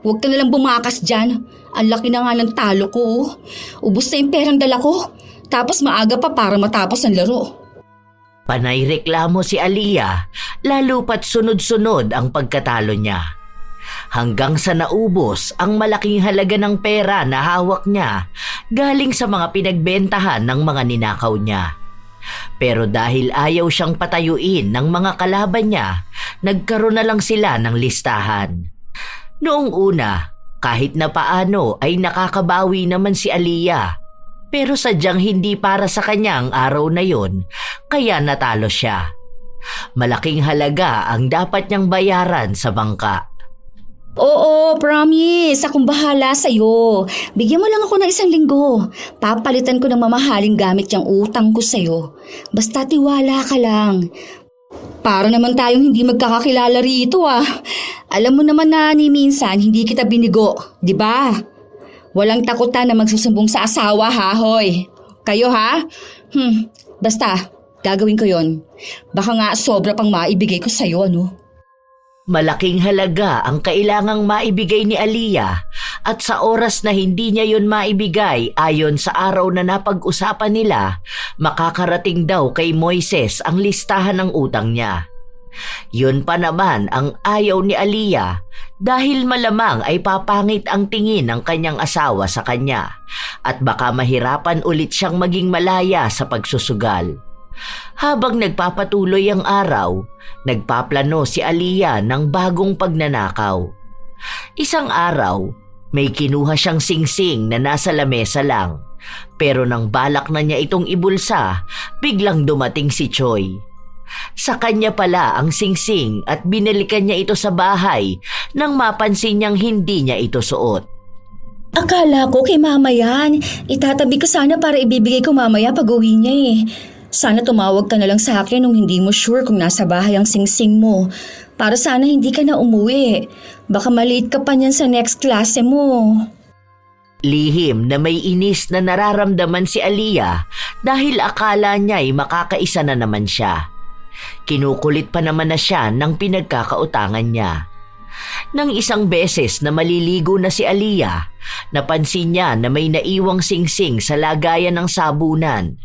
Huwag ka nalang bumakas dyan. Ang laki na nga ng talo ko. Ubus na yung perang dala ko. Tapos maaga pa para matapos ang laro. Panay reklamo si Aliyah, lalo pat sunod-sunod ang pagkatalo niya. Hanggang sa naubos ang malaking halaga ng pera na hawak niya galing sa mga pinagbentahan ng mga ninakaw niya. Pero dahil ayaw siyang patayuin ng mga kalaban niya, nagkaroon na lang sila ng listahan. Noong una, kahit na paano ay nakakabawi naman si Aliyah. Pero sadyang hindi para sa kanya ang araw na yon, kaya natalo siya. Malaking halaga ang dapat niyang bayaran sa bangka. Oo, promise. Akong bahala sa'yo. Bigyan mo lang ako ng 1 linggo. Papalitan ko ng mamahaling gamit yung utang ko sa'yo. Basta tiwala ka lang. Para naman tayong hindi magkakakilala rito ah. Alam mo naman na ni minsan hindi kita binigo, di ba? Walang takutan na magsusumbong sa asawa ha, hoy. Kayo ha? Basta, gagawin ko yon. Baka nga sobra pang maibigay ko sa'yo, ano? Malaking halaga ang kailangang maibigay ni Aliyah at sa oras na hindi niya yon maibigay ayon sa araw na napag-usapan nila, makakarating daw kay Moises ang listahan ng utang niya. Yun pa naman ang ayaw ni Aliyah dahil malamang ay papangit ang tingin ng kanyang asawa sa kanya at baka mahirapan ulit siyang maging malaya sa pagsusugal. Habang nagpapatuloy ang araw, nagpaplano si Aliyah ng bagong pagnanakaw. Isang araw, may kinuha siyang singsing na nasa lamesa lang. Pero nang balak na niya itong ibulsa, biglang dumating si Choi. Sa kanya pala ang singsing at binalikan niya ito sa bahay nang mapansin niyang hindi niya ito suot. Akala ko kay mama yan. Itatabi ko sana para ibibigay ko mamaya pag uwi niya eh. Sana tumawag ka na lang sa akin nung hindi mo sure kung nasa bahay ang singsing mo. Para sana hindi ka na umuwi. Baka maliit ka pa niyan sa next klase mo. Lihim na may inis na nararamdaman si Aliyah dahil akala niya ay makakaisa na naman siya. Kinukulit pa naman na siya ng pinagkakautangan niya. Nang isang beses na maliligo na si Aliyah, napansin niya na may naiwang singsing sa lagayan ng sabunan.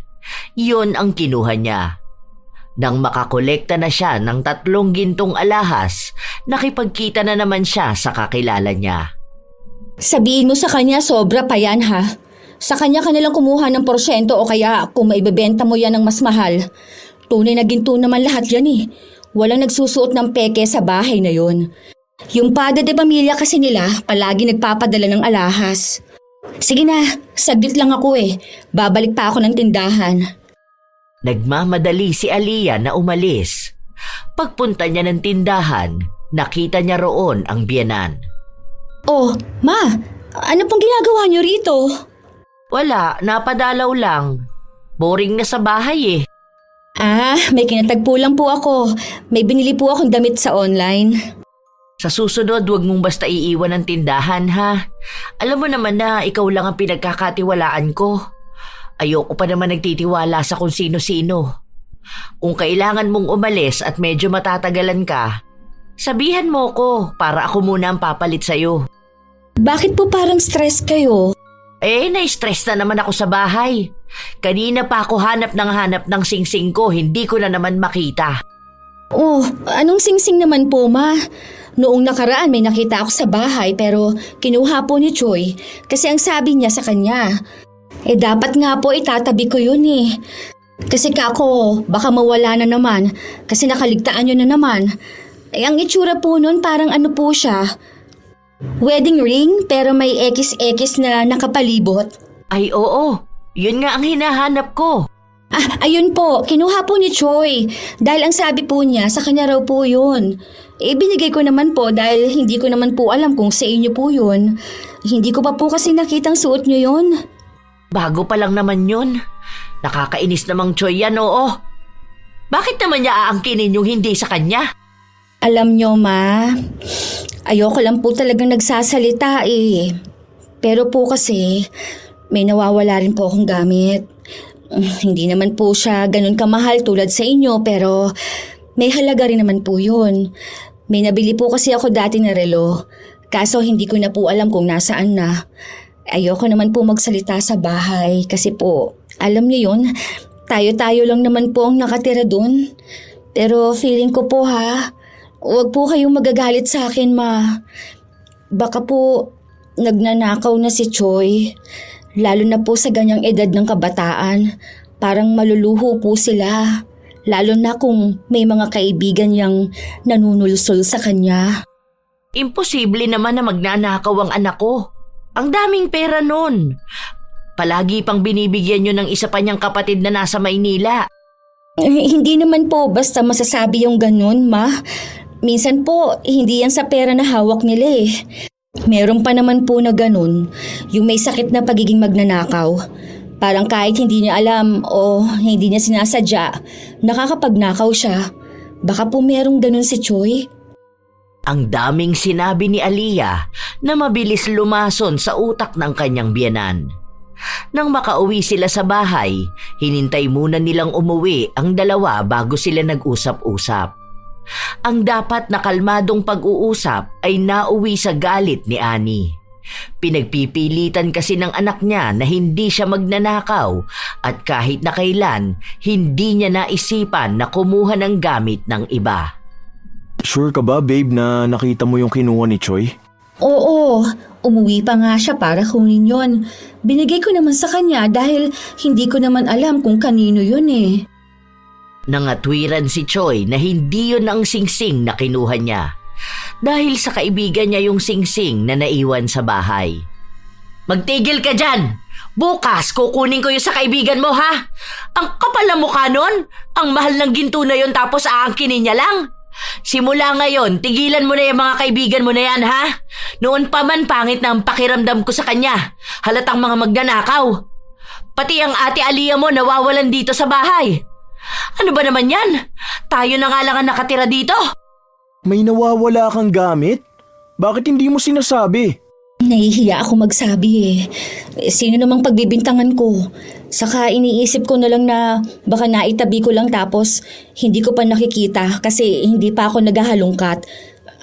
Yun ang kinuha niya. Nang makakolekta na siya ng 3 gintong alahas, nakipagkita na naman siya sa kakilala niya. Sabihin mo sa kanya sobra pa yan ha. Sa kanya ka nalang kumuha ng porsyento o kaya kung maibebenta mo yan ng mas mahal. Tunay na ginto naman lahat yan eh. Walang nagsusuot ng peke sa bahay na yon. Yung padre de pamilya kasi nila palagi nagpapadala ng alahas. Sige na, saglit lang ako eh. Babalik pa ako ng tindahan. Nagmamadali si Aliyah na umalis. Pagpunta niya ng tindahan, nakita niya roon ang biyenan. Oh, ma, ano pong ginagawa niyo rito? Wala, napadalaw lang. Boring na sa bahay eh. Ah, may kinatagpo lang po ako. May binili po akong damit sa online. Sa susunod, huwag mong basta iiwan ang tindahan ha. Alam mo naman na ikaw lang ang pinagkakatiwalaan ko. Ayoko pa naman nagtitiwala sa kung sino-sino. Kung kailangan mong umalis at medyo matatagalan ka, sabihan mo ko para ako muna ang papalit sa'yo. Bakit po parang stress kayo? Na-stress na naman ako sa bahay. Kanina pa ako hanap ng singsing ko, hindi ko na naman makita. Oh, anong singsing naman po ma? Noong nakaraan may nakita ako sa bahay pero kinuha po ni Choi kasi ang sabi niya sa kanya. Dapat nga po itatabi ko yun eh. Kasi kako, baka mawala na naman kasi nakaligtaan yun na naman. Ang itsura po nun parang ano po siya. Wedding ring pero may X na nakapalibot. Ay oo, Yun nga ang hinahanap ko. Ayun po, kinuha po ni Choi. Dahil ang sabi po niya, sa kanya raw po yun. Binigay ko naman po dahil hindi ko naman po alam kung sa inyo po yun. Hindi ko pa po kasi nakitang suot niyo yun. Bago pa lang naman yun. Nakakainis namang Choi yan, oo. Bakit naman niya aangkinin yung hindi sa kanya? Alam niyo, Ma, ayoko lang po talagang nagsasalita eh. Pero po kasi, may nawawala rin po akong gamit. Hindi naman po siya ganun kamahal tulad sa inyo pero may halaga rin naman po yun. May nabili po kasi ako dati na relo. Kaso hindi ko na po alam kung nasaan na. Ayoko naman po magsalita sa bahay kasi po, alam niyo yun, tayo-tayo lang naman po ang nakatira dun. Pero feeling ko po huwag po kayong magagalit sa akin, Ma. Baka po nagnanakaw na si Choi. Lalo na po sa ganyang edad ng kabataan, parang maluluho po sila. Lalo na kung may mga kaibigan niyang nanunulsol sa kanya. Imposible naman na magnanakaw ang anak ko. Ang daming pera nun. Palagi pang binibigyan yun ng isa pa niyang kapatid na nasa Maynila. Hindi naman po basta masasabi yung ganun, Ma. Minsan po, hindi yan sa pera na hawak nila eh. Meron pa naman po na ganun, yung may sakit na pagiging magnanakaw. Parang kahit hindi niya alam o hindi niya sinasadya, nakakapagnakaw siya. Baka po merong ganun si Choi. Ang daming sinabi ni Aliyah na mabilis lumason sa utak ng kanyang biyenan. Nang makauwi sila sa bahay, hinintay muna nilang umuwi ang dalawa bago sila nag-usap-usap. Ang dapat na kalmadong pag-uusap ay nauwi sa galit ni Annie. Pinagpipilitan kasi ng anak niya na hindi siya magnanakaw at kahit na kailan, hindi niya naisipan na kumuha ng gamit ng iba. Sure ka ba, babe, na nakita mo yung kinuha ni Choi? Oo, umuwi pa nga siya para kunin yun. Binigay ko naman sa kanya dahil hindi ko naman alam kung kanino yun eh. Nangatwiran si Choi na hindi yun ang singsing na kinuha niya dahil sa kaibigan niya yung singsing na naiwan sa bahay. Magtigil ka dyan! Bukas kukunin ko yung sa kaibigan mo, ha? Ang kapal na mukha nun! Ang mahal ng ginto na yun tapos aangkinin niya lang! Simula ngayon, tigilan mo na yung mga kaibigan mo na yan, ha? Noon pa man pangit na ang pakiramdam ko sa kanya. Halatang mga magnanakaw. Pati ang ate Aliyah mo nawawalan dito sa bahay. Ano ba naman yan? Tayo na nga lang ang nakatira dito. May nawawala kang gamit? Bakit hindi mo sinasabi? Nahihiya ako magsabi eh. Sino namang pagbibintangan ko? Saka iniisip ko na lang na baka naitabi ko lang tapos hindi ko pa nakikita kasi hindi pa ako naghahalungkat.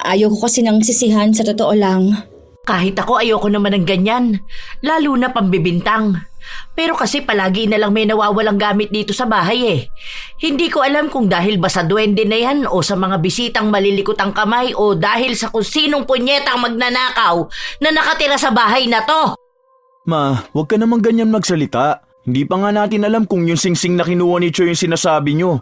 Ayoko kasi nang sisihan sa totoo lang. Kahit ako ayoko naman ng ganyan, lalo na pambibintang. Pero kasi palagi na lang may nawawalang gamit dito sa bahay eh. Hindi ko alam kung dahil ba sa duwende na yan o sa mga bisitang malilikot ang kamay o dahil sa kung sinong punyetang magnanakaw na nakatira sa bahay na to. Ma, huwag ka naman ganyan magsalita. Hindi pa nga natin alam kung yung singsing na kinuha ni Choi yung sinasabi nyo.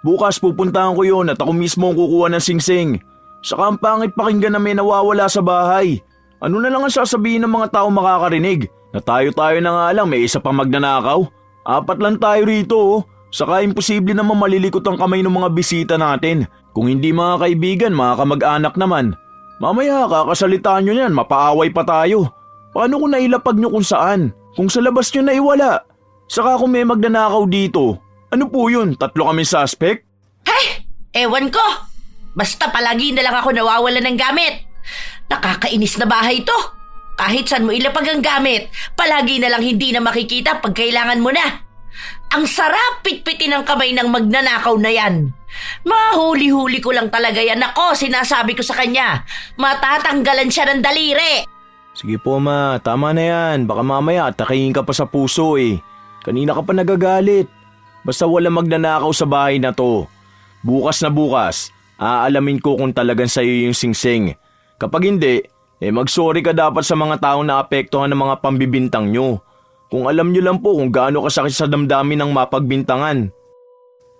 Bukas pupuntahan ko yun at ako mismo ang kukuha ng singsing. Saka ang pangit pakinggan na may nawawala sa bahay. Ano na lang ang sasabihin ng mga tao makakarinig? Na tayo-tayo na nga lang may isa pang magnanakaw? 4 lang tayo rito oh. Saka imposible naman malilikot ang kamay ng mga bisita natin. Kung hindi mga kaibigan, mga kamag-anak naman. Mamaya kakasalitaan nyo yan, mapaaway pa tayo. Paano kung nailapag nyo kung saan? Kung sa labas nyo naiwala? Saka kung may magnanakaw dito, ano po yun? 3 kami suspect? Hey! Ewan ko! Basta palagi na lang ako nawawala ng gamit. Nakakainis na bahay to. Kahit saan mo ilapag ang gamit, palagi na lang hindi na makikita pag kailangan mo na. Ang sarap pitpitin ng kamay ng magnanakaw na yan. Mahuli-huli ko lang talaga yan. Ako, sinasabi ko sa kanya, matatanggalan siya ng daliri. Sige po ma, tama na yan. Baka mamaya atakayin ka pa sa puso eh. Kanina ka pa nagagalit. Basta wala magnanakaw sa bahay na to. Bukas na bukas, aalamin ko kung talagang sa'yo yung singsing. Kapag hindi, magsorry ka dapat sa mga taong naapektuhan ng mga pambibintang nyo. Kung alam nyo lang po kung gaano kasakit sa damdamin ng mapagbintangan.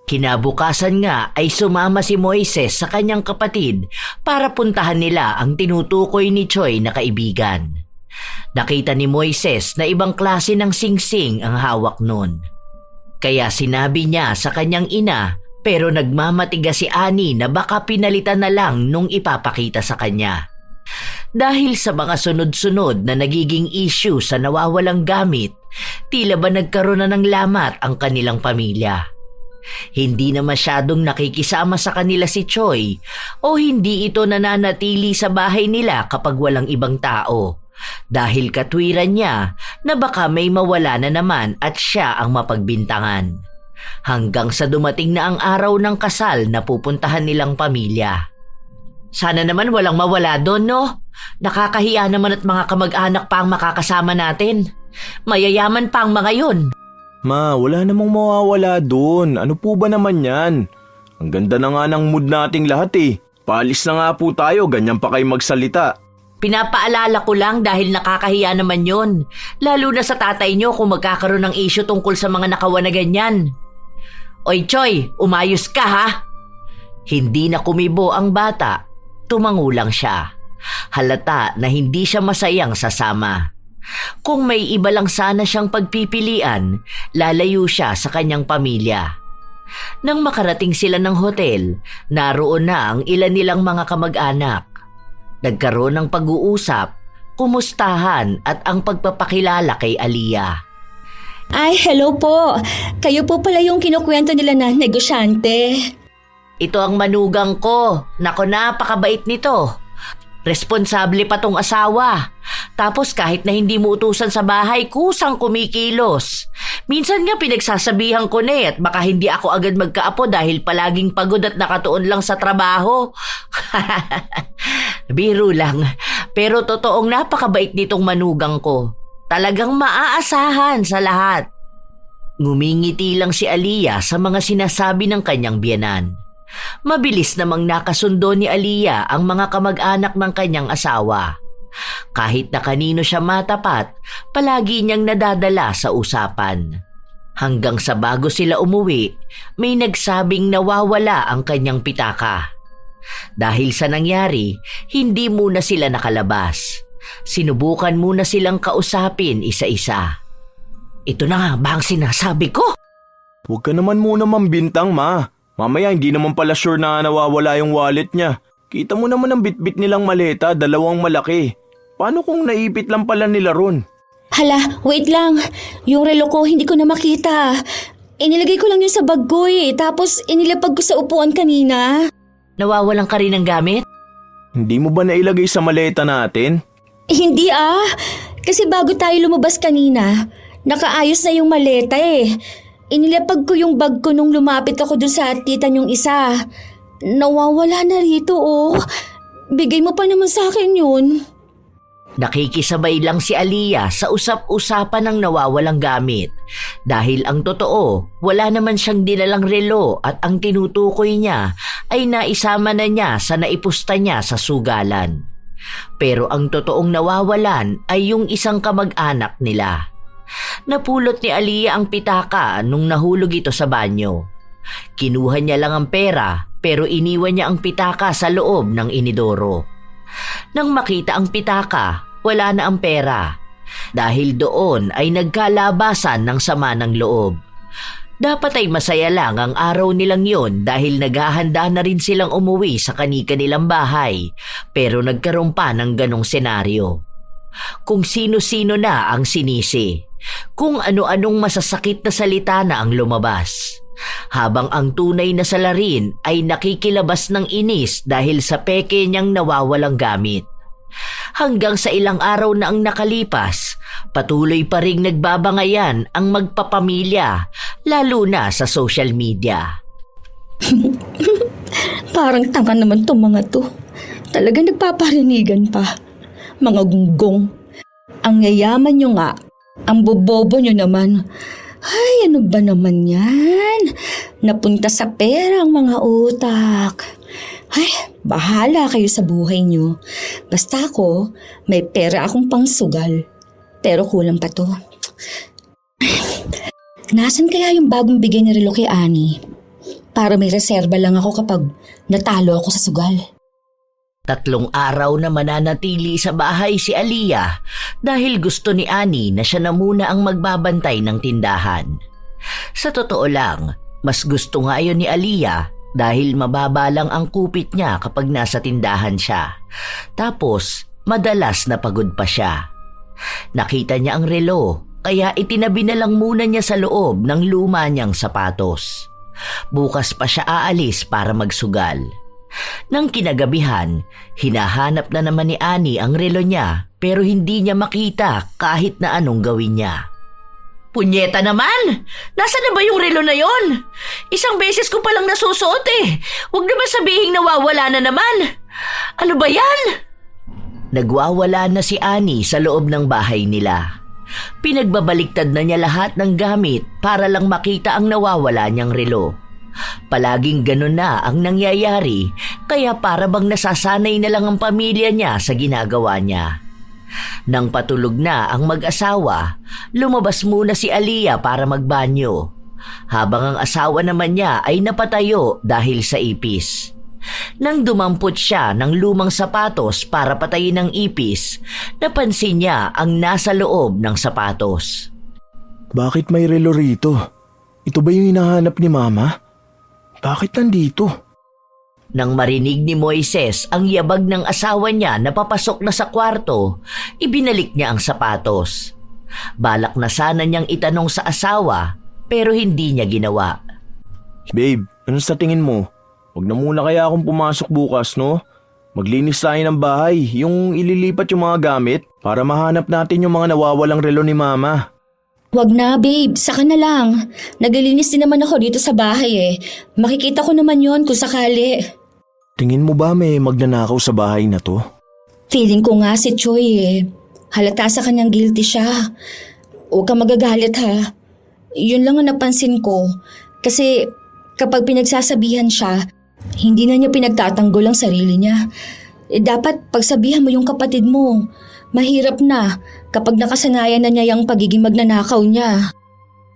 Kinabukasan nga ay sumama si Moises sa kanyang kapatid para puntahan nila ang tinutukoy ni Choi na kaibigan. Nakita ni Moises na ibang klase ng singsing ang hawak nun. Kaya sinabi niya sa kanyang ina, pero nagmamatigas si Ani na baka pinalitan na lang nung ipapakita sa kanya. Dahil sa mga sunod-sunod na nagiging issue sa nawawalang gamit, tila ba nagkaroon na ng lamat ang kanilang pamilya. Hindi na masyadong nakikisama sa kanila si Choi o hindi ito nananatili sa bahay nila kapag walang ibang tao dahil katwiran niya na baka may mawala na naman at siya ang mapagbintangan. Hanggang sa dumating na ang araw ng kasal na pupuntahan nilang pamilya. Sana naman walang mawala doon, no? Nakakahiya naman at mga kamag-anak pa ang makakasama natin. Mayayaman pa ang mga yun. Ma, wala namang mawawala doon. Ano po ba naman yan? Ang ganda na nga ng mood nating lahat eh. Paalis na nga po tayo, ganyan pa kayo magsalita. Pinapaalala ko lang dahil nakakahiya naman yun. Lalo na sa tatay nyo kung magkakaroon ng issue tungkol sa mga nakawan na ganyan. Oy Choy, umayos ka ha? Hindi na kumibo ang bata. Tumango lang siya. Halata na hindi siya masayang sasama. Kung may iba lang sana siyang pagpipilian, lalayo siya sa kanyang pamilya. Nang makarating sila ng hotel, naroon na ang ilan nilang mga kamag-anak. Nagkaroon ng pag-uusap, kumustahan at ang pagpapakilala kay Aliyah. Ay, hello po. Kayo po pala yung kinukwento nila na negosyante. Ito ang manugang ko. Nako, napakabait nito. Responsable pa tong asawa. Tapos kahit na hindi mo utusan sa bahay, kusang kumikilos. Minsan nga pinagsasabihan ko na at baka hindi ako agad magkaapo dahil palaging pagod at nakatuon lang sa trabaho. Biro lang. Pero totoong napakabait nitong manugang ko. Talagang maaasahan sa lahat. Ngumingiti lang si Aliyah sa mga sinasabi ng kanyang biyenan. Mabilis namang nakasundo ni Aliyah ang mga kamag-anak ng kanyang asawa. Kahit na kanino siya matapat, palagi niyang nadadala sa usapan. Hanggang sa bago sila umuwi, may nagsabing nawawala ang kanyang pitaka. Dahil sa nangyari, hindi muna sila nakalabas. Sinubukan muna silang kausapin isa-isa. Ito na nga ba ang sinasabi ko? Huwag ka naman muna mambintang, ma. Mamaya hindi naman pala sure na nawawala yung wallet niya. Kita mo naman ang bitbit nilang maleta, dalawang malaki. Paano kung naipit lang pala nila ron? Hala, wait lang. Yung relo ko hindi ko na makita. Inilagay ko lang yun sa bag ko eh. Tapos inilapag ko sa upuan kanina. Nawawalan ka rin ng gamit? Hindi mo ba nailagay sa maleta natin? Hindi ah. Kasi bago tayo lumabas kanina, nakaayos na yung maleta eh. Inilapag ko yung bag ko nung lumapit ako dun sa tita niyong isa. Nawawala na rito oh. Bigay mo pa naman sa akin yun. Nakikisabay lang si Aliyah sa usap-usapan ng nawawalang gamit. Dahil ang totoo, wala naman siyang dinalang relo at ang tinutukoy niya ay naisama na niya sa naipusta niya sa sugalan. Pero ang totoong nawawalan ay yung isang kamag-anak nila. Napulot ni Aliyah ang pitaka nung nahulog ito sa banyo. Kinuha niya lang ang pera pero iniwan niya ang pitaka sa loob ng inidoro. Nang makita ang pitaka, wala na ang pera. Dahil doon ay nagkalabasan ng sama ng loob. Dapat ay masaya lang ang araw nilang yon dahil naghahanda na rin silang umuwi sa kani-kanilang bahay pero nagkaroon pa ng ganong senaryo. Kung sino-sino na ang sinisi. Kung ano-anong masasakit na salita na ang lumabas. Habang ang tunay na salarin ay nakikilabas ng inis dahil sa peke niyang nawawalang gamit. Hanggang sa ilang araw na ang nakalipas, patuloy pa ring nagbabangayan ang magpapamilya, lalo na sa social media. Parang tanga naman tong mga to. Talagang nagpaparinigan pa. Mga gunggong. Ang yayaman nyo nga. Ang bobobo nyo naman. Ay, ano ba naman yan? Napunta sa pera ang mga utak. Ay, bahala kayo sa buhay nyo. Basta ako, may pera akong pangsugal. Pero kulang pa to. Nasaan kaya yung bagong bigay ni Relo kay Ani? Para may reserba lang ako kapag natalo ako sa sugal. 3 araw na mananatili sa bahay si Aliyah dahil gusto ni Annie na siya na muna ang magbabantay ng tindahan. Sa totoo lang, mas gusto nga yun ni Aliyah dahil mababa lang ang kupit niya kapag nasa tindahan siya. Tapos, madalas na pagod pa siya. Nakita niya ang relo, kaya itinabi na lang muna niya sa loob ng luma niyang sapatos. Bukas pa siya aalis para magsugal. Nang kinagabihan, hinahanap na naman ni Annie ang relo niya pero hindi niya makita kahit na anong gawin niya. Punyeta naman! Nasaan na ba yung relo na yon? Isang beses ko palang nasusuot eh. Huwag naman sabihing nawawala na naman. Ano ba yan? Nagwawala na si Annie sa loob ng bahay nila. Pinagbabaliktad na niya lahat ng gamit para lang makita ang nawawala niyang relo. Palaging ganun na ang nangyayari, kaya para bang nasasanay na lang ang pamilya niya sa ginagawa niya. Nang patulog na ang mag-asawa, lumabas muna si Aliyah para magbanyo, habang ang asawa naman niya ay napatayo dahil sa ipis. Nang dumampot siya ng lumang sapatos para patayin ang ipis, napansin niya ang nasa loob ng sapatos. Bakit may relo rito? Ito ba yung hinahanap ni Mama? Bakit nandito? Nang marinig ni Moises ang yabag ng asawa niya na papasok na sa kwarto, ibinalik niya ang sapatos. Balak na sana niyang itanong sa asawa pero hindi niya ginawa. Babe, ano sa tingin mo? Huwag na muna kaya akong pumasok bukas, no? Maglinis tayo ng bahay, yung ililipat yung mga gamit para mahanap natin yung mga nawawalang relo ni Mama. Wag na, babe. Saka na lang. Naglilinis din naman ako dito sa bahay eh. Makikita ko naman yon kung sakali. Tingin mo ba may magnanakaw sa bahay na to? Feeling ko nga si Choi eh. Halata sa kanyang guilty siya. Huwag ka magagalit ha. Yun lang ang napansin ko. Kasi kapag pinagsasabihan siya, hindi na niya pinagtatanggol ang sarili niya. Dapat pagsabihan mo yung kapatid mo. Mahirap na kapag nakasanayan na niya yung pagiging magnanakaw niya.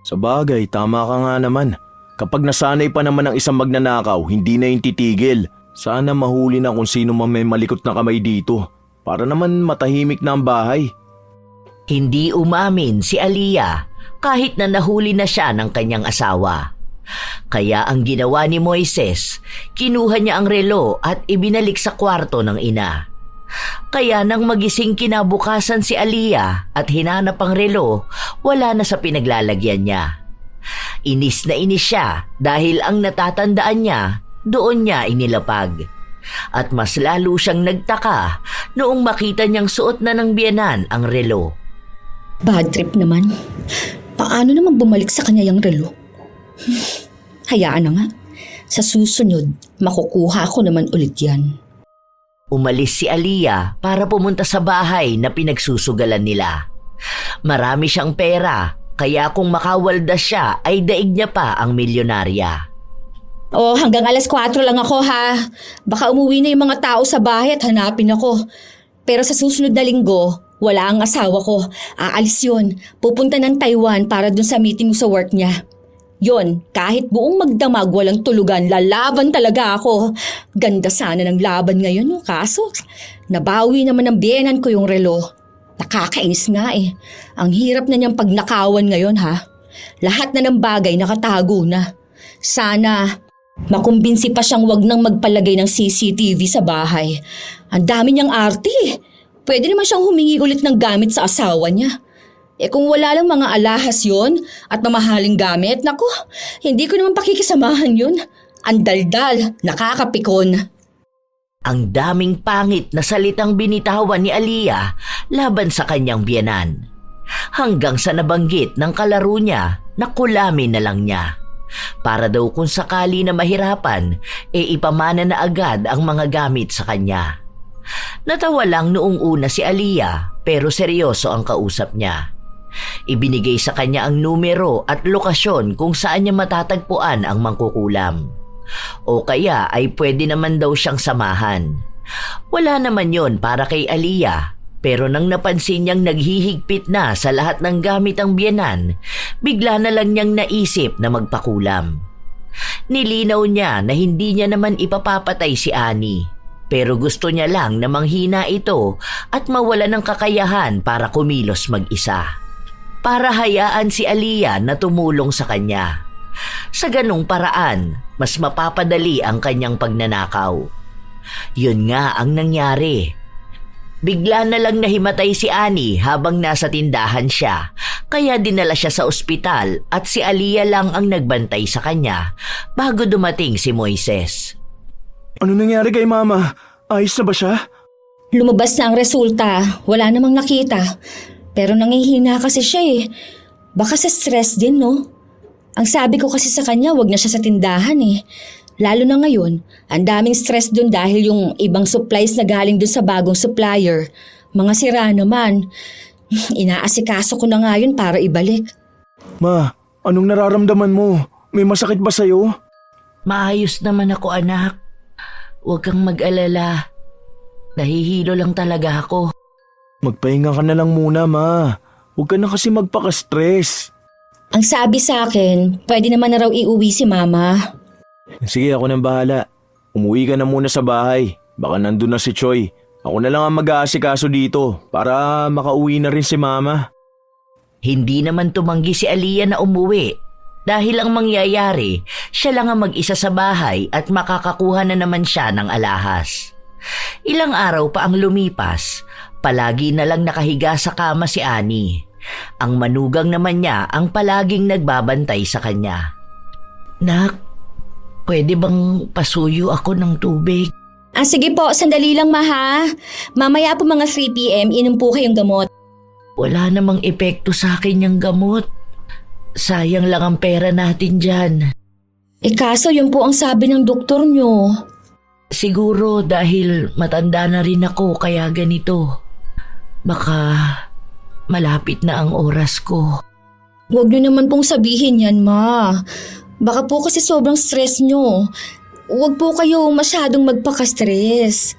Sa bagay, tama ka nga naman. Kapag nasanay pa naman ang isang magnanakaw, hindi na yung titigil. Sana mahuli na kung sino man may malikot na kamay dito. Para naman matahimik na ang bahay. Hindi umamin si Aliyah kahit na nahuli na siya ng kanyang asawa. Kaya ang ginawa ni Moises, kinuha niya ang relo at ibinalik sa kwarto ng ina. Kaya nang magising kinabukasan si Aliyah at hinanap ang relo, wala na sa pinaglalagyan niya. Inis na inis siya dahil ang natatandaan niya, doon niya inilapag. At mas lalo siyang nagtaka noong makita niyang suot na ng biyenan ang relo. Bad trip naman. Paano naman bumalik sa kanya yung relo? Hayaan na nga. Sa susunod, makukuha ko naman ulit yan. Umalis si Aliyah para pumunta sa bahay na pinagsusugalan nila. Marami siyang pera, kaya kung makawaldas siya ay daig niya pa ang milyonarya. Oh, hanggang alas 4 lang ako ha. Baka umuwi na yung mga tao sa bahay at hanapin ako. Pero sa susunod na linggo, wala ang asawa ko. Aalis yun. Pupunta ng Taiwan para dun sa meeting sa work niya. Yon, kahit buong magdamag walang tulugan, lalaban talaga ako. Ganda sana ng laban ngayon, kaso nabawi naman ng biyenan ko yung relo. Nakakainis nga eh. Ang hirap na niyang pagnakawan ngayon ha. Lahat na ng bagay nakatago na. Sana makumbinsi pa siyang wag nang magpalagay ng CCTV sa bahay. Ang dami niyang arte eh. Pwede naman siyang humingi ulit ng gamit sa asawa niya. Kung wala lang mga alahas yon at mamahaling gamit, naku, hindi ko naman pakikisamahan yun. Ang daldal, nakakapikon. Ang daming pangit na salitang binitawan ni Aliyah laban sa kanyang biyenan. Hanggang sa nabanggit ng kalaro niya na kulamin na lang niya. Para daw kung sakali na mahirapan, ipamana na agad ang mga gamit sa kanya. Natawa lang noong una si Aliyah pero seryoso ang kausap niya. Ibinigay sa kanya ang numero at lokasyon kung saan niya matatagpuan ang mangkukulam. O kaya ay pwede naman daw siyang samahan. Wala naman yon para kay Aliyah, pero nang napansin niyang naghihigpit na sa lahat ng gamit ang biyenan, bigla na lang niyang naisip na magpakulam. Nilinaw niya na hindi niya naman ipapapatay si Annie, Pero gusto niya lang na manghina ito at mawala ng kakayahan para kumilos mag-isa. Para hayaan si Aliyah na tumulong sa kanya. Sa ganung paraan, mas mapapadali ang kanyang pagnanakaw. Yun nga ang nangyari. Bigla na lang nahimatay si Annie habang nasa tindahan siya, kaya dinala siya sa ospital at si Aliyah lang ang nagbantay sa kanya bago dumating si Moises. Ano nangyari kay Mama? Ayos na ba siya? Lumabas na ang resulta. Wala namang nakita. Pero nangihina kasi siya eh. Baka sa stress din, no? Ang sabi ko kasi sa kanya, wag na siya sa tindahan eh. Lalo na ngayon, ang daming stress dun dahil yung ibang supplies na galing dun sa bagong supplier. Mga sira naman. Inaasikaso ko na nga yun para ibalik. Ma, anong nararamdaman mo? May masakit ba sa'yo? Maayos naman ako, anak. Huwag kang mag-alala. Nahihilo lang talaga ako. Magpahinga ka na lang muna, Ma. Huwag ka na kasi magpaka-stress. Ang sabi sa akin, pwede naman na raw iuwi si Mama. Sige, ako nang bahala. Umuwi ka na muna sa bahay. Baka nandun na si Choi. Ako na lang ang mag-aasikaso dito para makauwi na rin si Mama. Hindi naman tumanggi si Aliyah na umuwi. Dahil ang mangyayari, siya lang ang mag-isa sa bahay at makakakuha na naman siya ng alahas. Ilang araw pa ang lumipas, palagi na lang nakahiga sa kama si Annie. Ang manugang naman niya ang palaging nagbabantay sa kanya. Nak, pwede bang pasuyo ako ng tubig? Sige po, sandali lang ha. Mamaya po mga 3 p.m. inom po kayong gamot. Wala namang epekto sa akin yung gamot. Sayang lang ang pera natin dyan. Kaso yun po ang sabi ng doktor nyo. Siguro dahil matanda na rin ako kaya ganito. Baka malapit na ang oras ko. Huwag nyo naman pong sabihin yan, Ma. Baka po kasi sobrang stress nyo. Huwag po kayo masyadong magpaka-stress.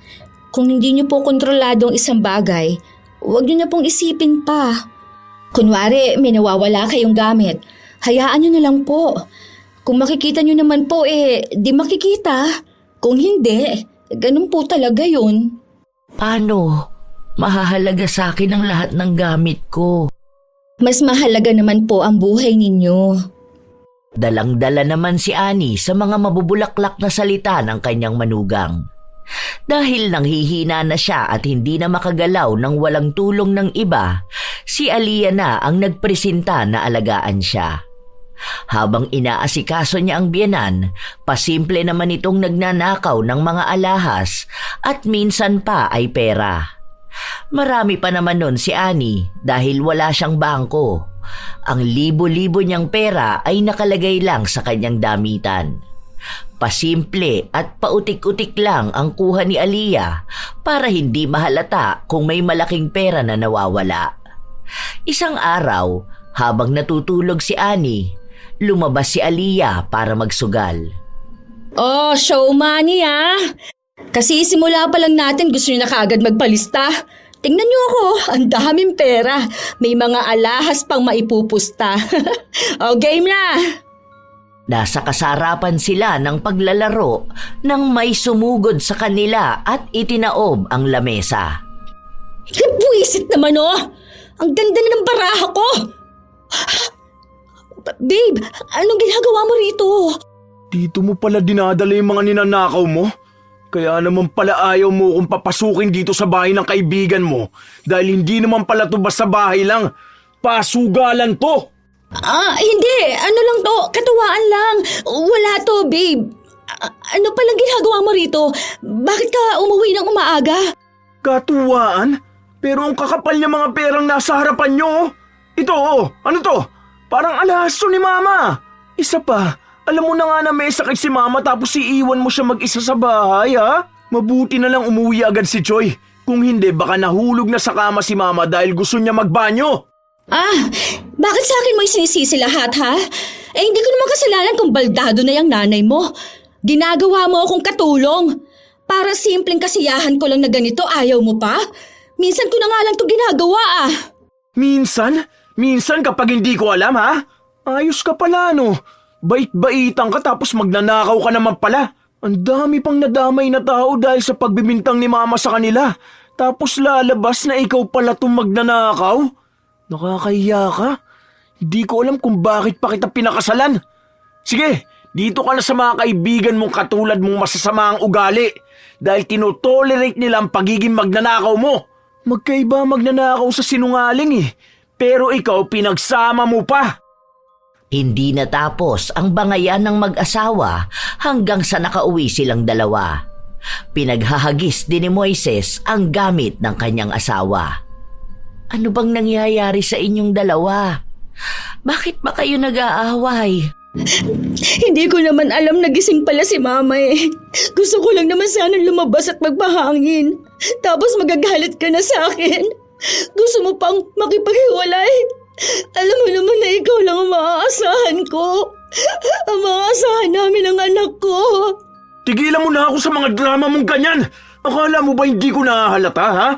Kung hindi nyo po kontrolado ang isang bagay, huwag nyo na pong isipin pa. Kunwari, may nawawala kayong gamit. Hayaan nyo na lang po. Kung makikita nyo naman po, di makikita. Kung hindi, ganun po talaga yun. Paano? Mahahalaga sa akin ang lahat ng gamit ko. Mas mahalaga naman po ang buhay ninyo. Dalang-dala naman si Annie sa mga mabubulaklak na salita ng kanyang manugang. Dahil nanghihina na siya at hindi na makagalaw ng walang tulong ng iba, si Aliyah na ang nagpresenta na alagaan siya. Habang inaasikaso niya ang biyenan, pasimple naman itong nagnanakaw ng mga alahas at minsan pa ay pera. Marami pa naman nun si Annie dahil wala siyang bangko. Ang libo-libo niyang pera ay nakalagay lang sa kanyang damitan. Pasimple at pautik-utik lang ang kuha ni Aliyah para hindi mahalata kung may malaking pera na nawawala. Isang araw, habang natutulog si Annie, lumabas si Aliyah para magsugal. Oh, show money Kasi simula pa lang natin gusto niyo na kaagad magpalista. Tingnan niyo ako, ang daming pera. May mga alahas pang maipupusta. Game na! Nasa kasarapan sila ng paglalaro nang may sumugod sa kanila at itinaob ang lamesa. Buwisit naman Ang ganda na ng baraha ko! Babe, anong ginagawa mo rito? Dito mo pala dinadala yung mga ninanakaw mo? Kaya naman pala ayaw mo kung papasukin dito sa bahay ng kaibigan mo dahil hindi naman pala to basta bahay lang. Pasugalan to! Hindi. Ano lang to? Katuwaan lang. Wala to, babe. Ano palang ginagawa mo rito? Bakit ka umuwi ng umaaga? Katuwaan? Pero ang kakapal niya mga perang nasa harapan nyo. Ito ano to? Parang alahas to ni Mama. Isa pa, alam mo na nga na may sakit si Mama tapos iiwan mo siya mag-isa sa bahay ha? Mabuti na lang umuwi agad si Choi. Kung hindi baka nahulog na sa kama si Mama dahil gusto niya magbanyo. Bakit sa akin mo isinisisi lahat ha? Hindi ko naman kasalanan kung baldado na yung nanay mo. Ginagawa mo akong katulong. Para simpleng kasiyahan ko lang na ganito, ayaw mo pa? Minsan ko na nga lang ito ginagawa Minsan? Minsan kapag hindi ko alam ha? Ayos ka pala no. Bait-baitan ka tapos magnanakaw ka naman pala. Ang dami pang nadamay na tao dahil sa pagbibintang ni Mama sa kanila. Tapos lalabas na ikaw pala itong magnanakaw? Nakakahiya ka? Hindi ko alam kung bakit pa kita pinakasalan. Sige, dito ka na sa mga kaibigan mong katulad mong masasama ang ugali dahil tinotolerate nila ang pagiging magnanakaw mo. Magkaiba magnanakaw sa sinungaling pero ikaw pinagsama mo pa. Hindi natapos ang bangayan ng mag-asawa hanggang sa nakauwi silang dalawa. Pinaghahagis din ni Moises ang gamit ng kanyang asawa. Ano bang nangyayari sa inyong dalawa? Bakit ba kayo nag-aaway? Hindi ko naman alam na gising pala si Mama eh. Gusto ko lang naman sana lumabas at magpahangin. Tapos magagalit ka na sa akin. Gusto mo pang makipaghiwalay? Alam mo naman na ikaw lang ang maaasahan ko. Ang maaasahan namin ang anak ko. Tigilan mo na ako sa mga drama mong ganyan. Akala mo ba hindi ko nahahalata, ha?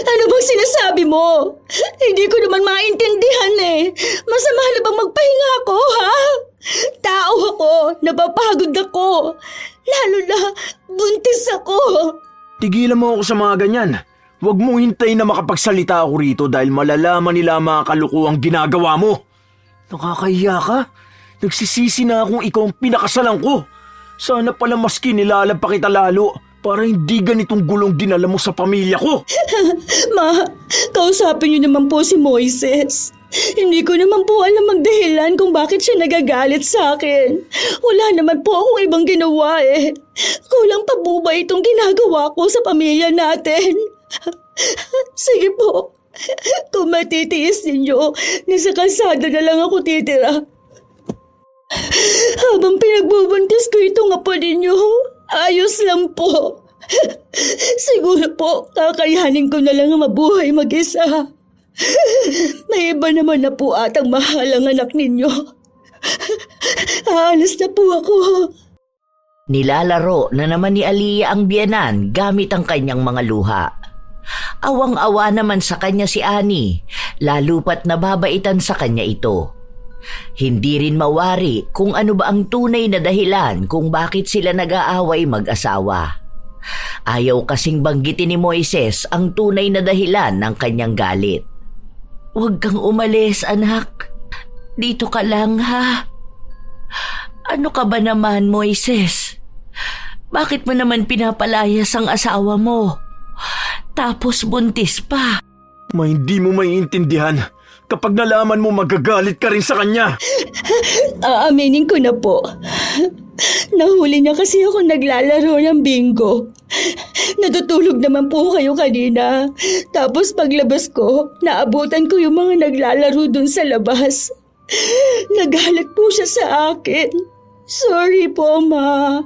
Ano bang sinasabi mo? Hindi ko naman maintindihan eh. Masama na bang magpahinga ako, ha? Tao ako, napapagod ako. Lalo na, buntis ako. Tigilan mo ako sa mga ganyan. Huwag mong hintayin na makapagsalita ako rito dahil malalaman nila ang mga kalukuhang ginagawa mo. Nakakahiya ka? Nagsisisi na akong ikaw ang pinakasalan ko. Sana pala maski nilalab pa kita lalo para hindi ganitong gulong dinala mo sa pamilya ko. Ma, kausapin niyo naman po si Moises. Hindi ko naman po alam ang dahilan kung bakit siya nagagalit sa akin. Wala naman po akong ibang ginawa eh. Kulang pa po ba itong ginagawa ko sa pamilya natin? Sige po, kung matitiis ninyo, nasa kalsada na lang ako titira. Habang pinagbubuntis ko itong apo ninyo, ayos lang po. Siguro po, kakayanin ko na lang ang mabuhay mag-isa. May iba naman na po atang mahal ang anak ninyo. Aalis na po ako. Nilalaro na naman ni Aliyah ang biyenan gamit ang kanyang mga luha. Awang-awa naman sa kanya si Annie, lalo pat nababaitan sa kanya ito. Hindi rin mawari kung ano ba ang tunay na dahilan kung bakit sila nag-aaway mag-asawa. Ayaw kasing banggitin ni Moises ang tunay na dahilan ng kanyang galit. Huwag kang umalis, anak. Dito ka lang, ha? Ano ka ba naman, Moises? Bakit mo naman pinapalayas ang asawa mo? Tapos buntis pa. Hindi mo maiintindihan. Kapag nalaman mo magagalit ka rin sa kanya. Aaminin ko na po. Nahuli niya kasi ako naglalaro ng bingo. Natutulog naman po kayo kanina. Tapos paglabas ko, naabutan ko yung mga naglalaro dun sa labas. Nagalit po siya sa akin. Sorry po, Ma.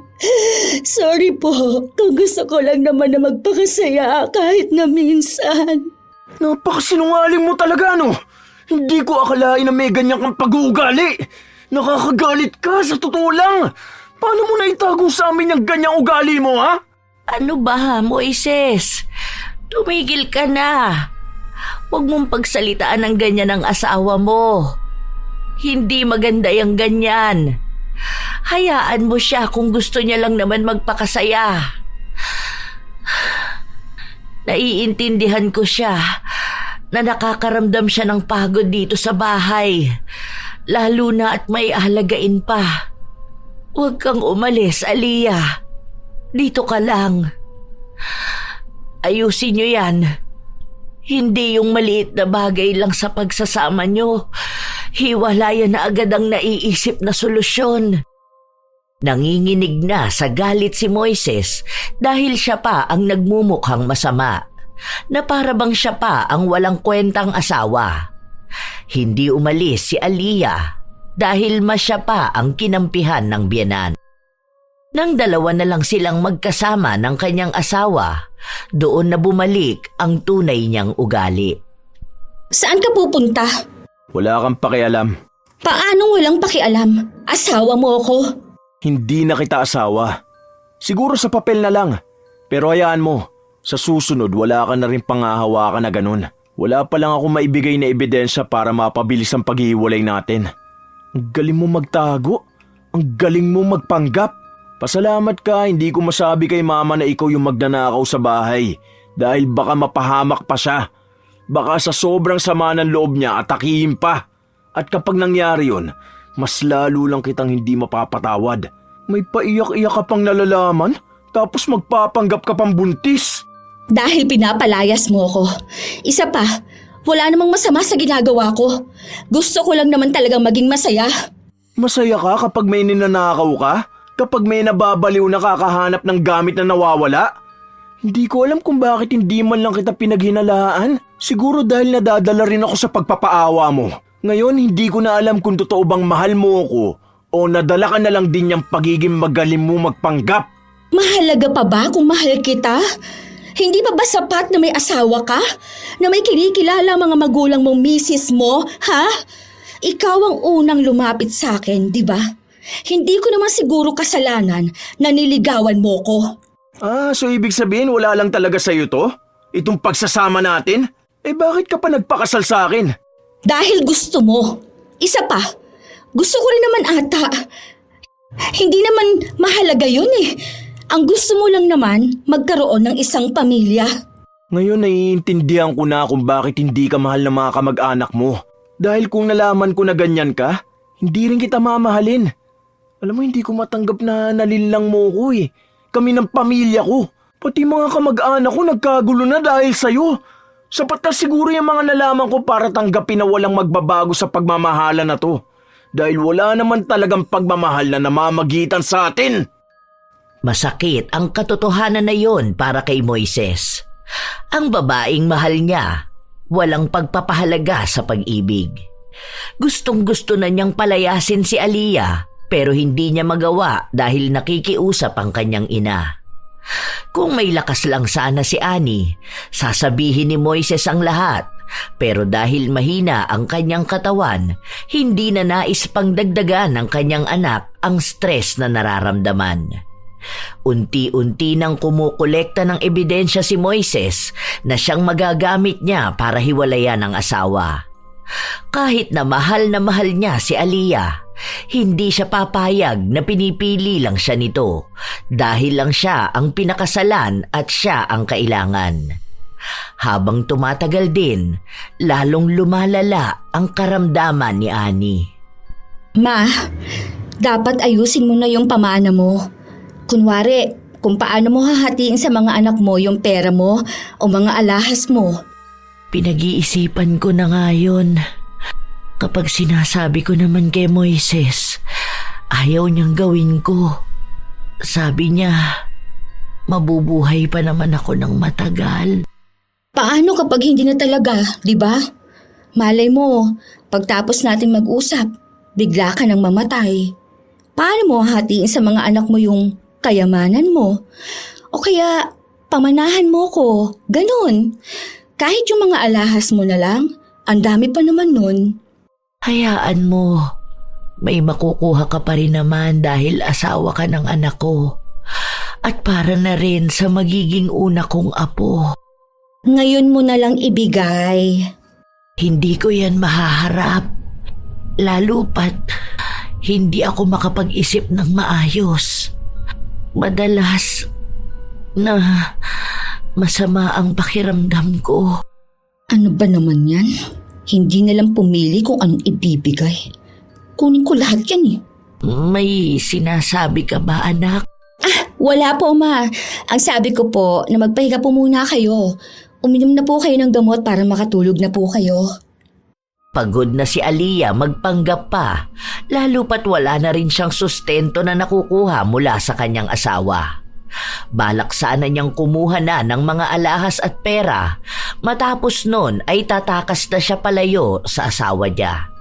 Sorry po kung gusto ko lang naman na magpakasaya kahit na minsan. Napakasinungaling mo talaga, no? Hindi ko akalain na may ganyan kang pag-uugali. Nakakagalit ka, sa totoo lang. Paano mo naitago sa amin yung ganyang ugali mo, ha? Ano ba, Moises? Tumigil ka na. Huwag mong pagsalitaan ng ganyan ang asawa mo. Hindi maganda yung ganyan. Hayaan mo siya kung gusto niya lang naman magpakasaya. Naiintindihan ko siya na nakakaramdam siya ng pagod dito sa bahay. Lalo na at may ahalagain pa. Huwag kang umalis, Aliyah. Dito ka lang. Ayusin niyo yan. Hindi yung maliit na bagay lang sa pagsasama niyo. Hiwalayan na agad ang naiisip na solusyon. Nanginginig na sa galit si Moises dahil siya pa ang nagmumukhang masama, na para bang siya pa ang walang kwentang asawa. Hindi umalis si Aliyah dahil siya pa ang kinampihan ng biyenan. Nang dalawa na lang silang magkasama ng kanyang asawa, doon na bumalik ang tunay niyang ugali. Saan ka pupunta? Wala kang pakialam. Paanong walang pakialam? Asawa mo ako? Hindi na kita asawa. Siguro sa papel na lang. Pero hayaan mo, sa susunod wala ka na rin pangahawakan na ganun. Wala pa lang ako maibigay na ebidensya para mapabilis ang paghihiwalay natin. Ang galing mo magtago. Ang galing mo magpanggap. Pasalamat ka, hindi ko masabi kay mama na ikaw yung magnanakaw sa bahay dahil baka mapahamak pa siya. Baka sa sobrang sama ng loob niya atakihin pa. At kapag nangyari yun, mas lalo lang kitang hindi mapapatawad. May paiyak-iyak ka pang nalalaman, tapos magpapanggap ka pang buntis. Dahil pinapalayas mo ko. Isa pa, wala namang masama sa ginagawa ko. Gusto ko lang naman talagang maging masaya. Masaya ka kapag may ninanakaw ka? Kapag may nababaliw na kakahanap ng gamit na nawawala? Hindi ko alam kung bakit hindi man lang kita pinaghinalaan. Siguro dahil nadadala rin ako sa pagpapaawa mo. Ngayon hindi ko na alam kung totoo bang mahal mo ako o nadala ka na lang din yung pagiging magaling mo magpanggap. Mahalaga pa ba kung mahal kita? Hindi pa ba sapat na may asawa ka? Na may kinikilala mga magulang mong misis mo, ha? Ikaw ang unang lumapit sa akin, di ba? Hindi ko naman siguro kasalanan na niligawan mo ko. So ibig sabihin wala lang talaga sa'yo to? Itong pagsasama natin? Bakit ka pa nagpakasal sa akin? Dahil gusto mo. Isa pa, gusto ko rin naman ata. Hindi naman mahalaga yun eh. Ang gusto mo lang naman magkaroon ng isang pamilya. Ngayon naiintindihan ko na kung bakit hindi ka mahal ng mga kamag-anak mo. Dahil kung nalaman ko na ganyan ka, hindi rin kita mamahalin. Alam mo, hindi ko matanggap na nalinlang mo ko eh. Kami ng pamilya ko. Pati mga kamag-anak ko nagkagulo na dahil sa'yo. Sapat na siguro yung mga nalaman ko para tanggapin na walang magbabago sa pagmamahalan na to. Dahil wala naman talagang pagmamahal na namamagitan sa atin. Masakit ang katotohanan na yon para kay Moises. Ang babaeng mahal niya, walang pagpapahalaga sa pag-ibig. Gustong-gusto na niyang palayasin si Aliyah pero hindi niya magawa dahil nakikiusap ang kanyang ina. Kung may lakas lang sana si Annie, sasabihin ni Moises ang lahat. Pero dahil mahina ang kanyang katawan, hindi na nais pang dagdagan ng kanyang anak ang stress na nararamdaman. Unti-unti nang kumukolekta ng ebidensya si Moises na siyang magagamit niya para hiwalayan ang asawa. Kahit na mahal niya si Aliyah, hindi siya papayag na pinipili lang siya nito dahil lang siya ang pinakasalan at siya ang kailangan. Habang tumatagal din, lalong lumalala ang karamdaman ni Annie. Ma, dapat ayusin mo na yung pamana mo. Kunwari, kung paano mo hahatiin sa mga anak mo yung pera mo o mga alahas mo. Pinag-iisipan ko na nga yun. Kapag sinasabi ko naman kay Moises, ayaw niyang gawin ko. Sabi niya, mabubuhay pa naman ako ng matagal. Paano kapag hindi na talaga, di ba? Malay mo, pagtapos natin mag-usap, bigla ka nang mamatay. Paano mo hahatiin sa mga anak mo yung kayamanan mo? O kaya, pamanahan mo ko, ganun. Kahit yung mga alahas mo na lang, ang dami pa naman nun. Hayaan mo, may makukuha ka pa rin naman dahil asawa ka ng anak ko. At para na rin sa magiging una kong apo. Ngayon mo na lang ibigay. Hindi ko yan mahaharap. Lalo pat hindi ako makapag-isip ng maayos. Madalas na masama ang pakiramdam ko. Ano ba naman yan? Hindi na lang pumili kung anong ibibigay. Kunin ko lahat yan eh. May sinasabi ka ba, anak? Wala po, Ma. Ang sabi ko po na magpahinga po muna kayo. Uminom na po kayo ng gamot para makatulog na po kayo. Pagod na si Aliyah magpanggap pa, lalo pat wala na rin siyang sustento na nakukuha mula sa kanyang asawa. Balak sana niyang kumuha na ng mga alahas at pera, matapos nun ay tatakas na siya palayo sa asawa niya.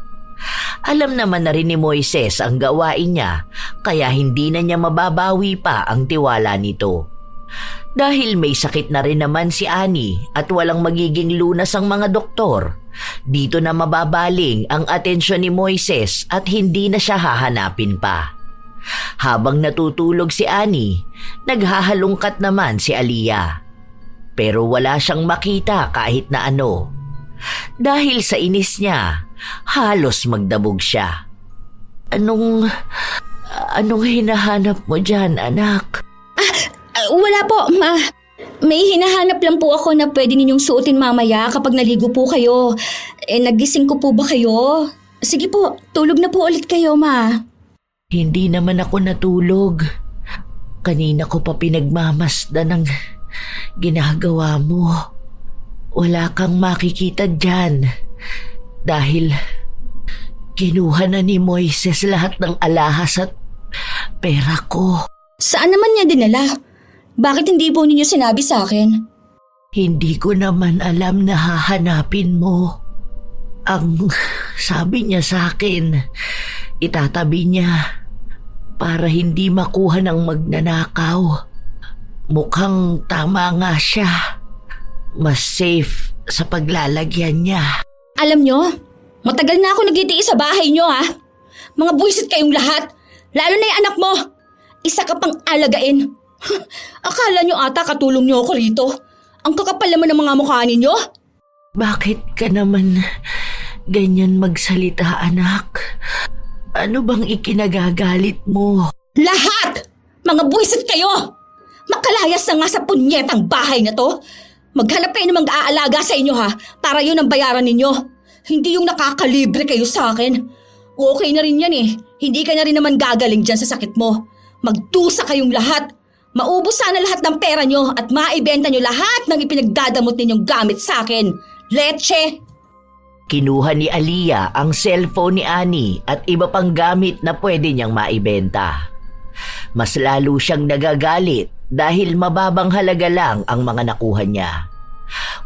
Alam naman na rin ni Moises ang gawain niya, kaya hindi na niya mababawi pa ang tiwala nito. Dahil may sakit na rin naman si Annie at walang magiging lunas ang mga doktor, dito na mababaling ang atensyon ni Moises at hindi na siya hahanapin pa. Habang natutulog si Annie, naghahalungkat naman si Aliyah. Pero wala siyang makita kahit na ano. Dahil sa inis niya, halos magdabog siya. Anong hinahanap mo dyan, anak? Wala po, ma. May hinahanap lang po ako na pwede ninyong suotin mamaya kapag naligo po kayo. Nagising ko po ba kayo? Sige po, tulog na po ulit kayo, ma. Hindi naman ako natulog. Kanina ko pa pinagmamasdan ng ginagawa mo. Wala kang makikita dyan dahil kinuha na ni Moises lahat ng alahas at pera ko. Saan naman niya dinala? Bakit hindi po ninyo sinabi sa akin? Hindi ko naman alam na hahanapin mo. Ang sabi niya sa akin, itatabi niya para hindi makuha ng magnanakaw. Mukhang tama nga siya. Mas safe sa paglalagyan niya. Alam nyo, matagal na ako nagtitiis sa bahay nyo, ha? Mga buwisit kayong lahat, lalo na yung anak mo. Isa ka pang alagain. Akala nyo ata katulong nyo ako rito. Ang kakapal naman ng mga mukha ninyo. Bakit ka naman ganyan magsalita, anak? Ano bang ikinagagalit mo? Lahat! Mga buwisit kayo! Makalayas na nga sa punyetang bahay na to. Maghanap kayo ng mag-aalaga sa inyo, ha? Para yun ang bayaran ninyo. Hindi yung nakakalibre kayo sa akin. Okay na rin yan eh. Hindi ka na rin naman gagaling dyan sa sakit mo. Magdusa kayong lahat. Maubos sana lahat ng pera nyo at maibenta nyo lahat ng ipinagdadamot ninyong gamit sa akin. Leche! Kinuha ni Aliyah ang cellphone ni Annie at iba pang gamit na pwede niyang maibenta. Mas lalo siyang nagagalit dahil mababang halaga lang ang mga nakuha niya.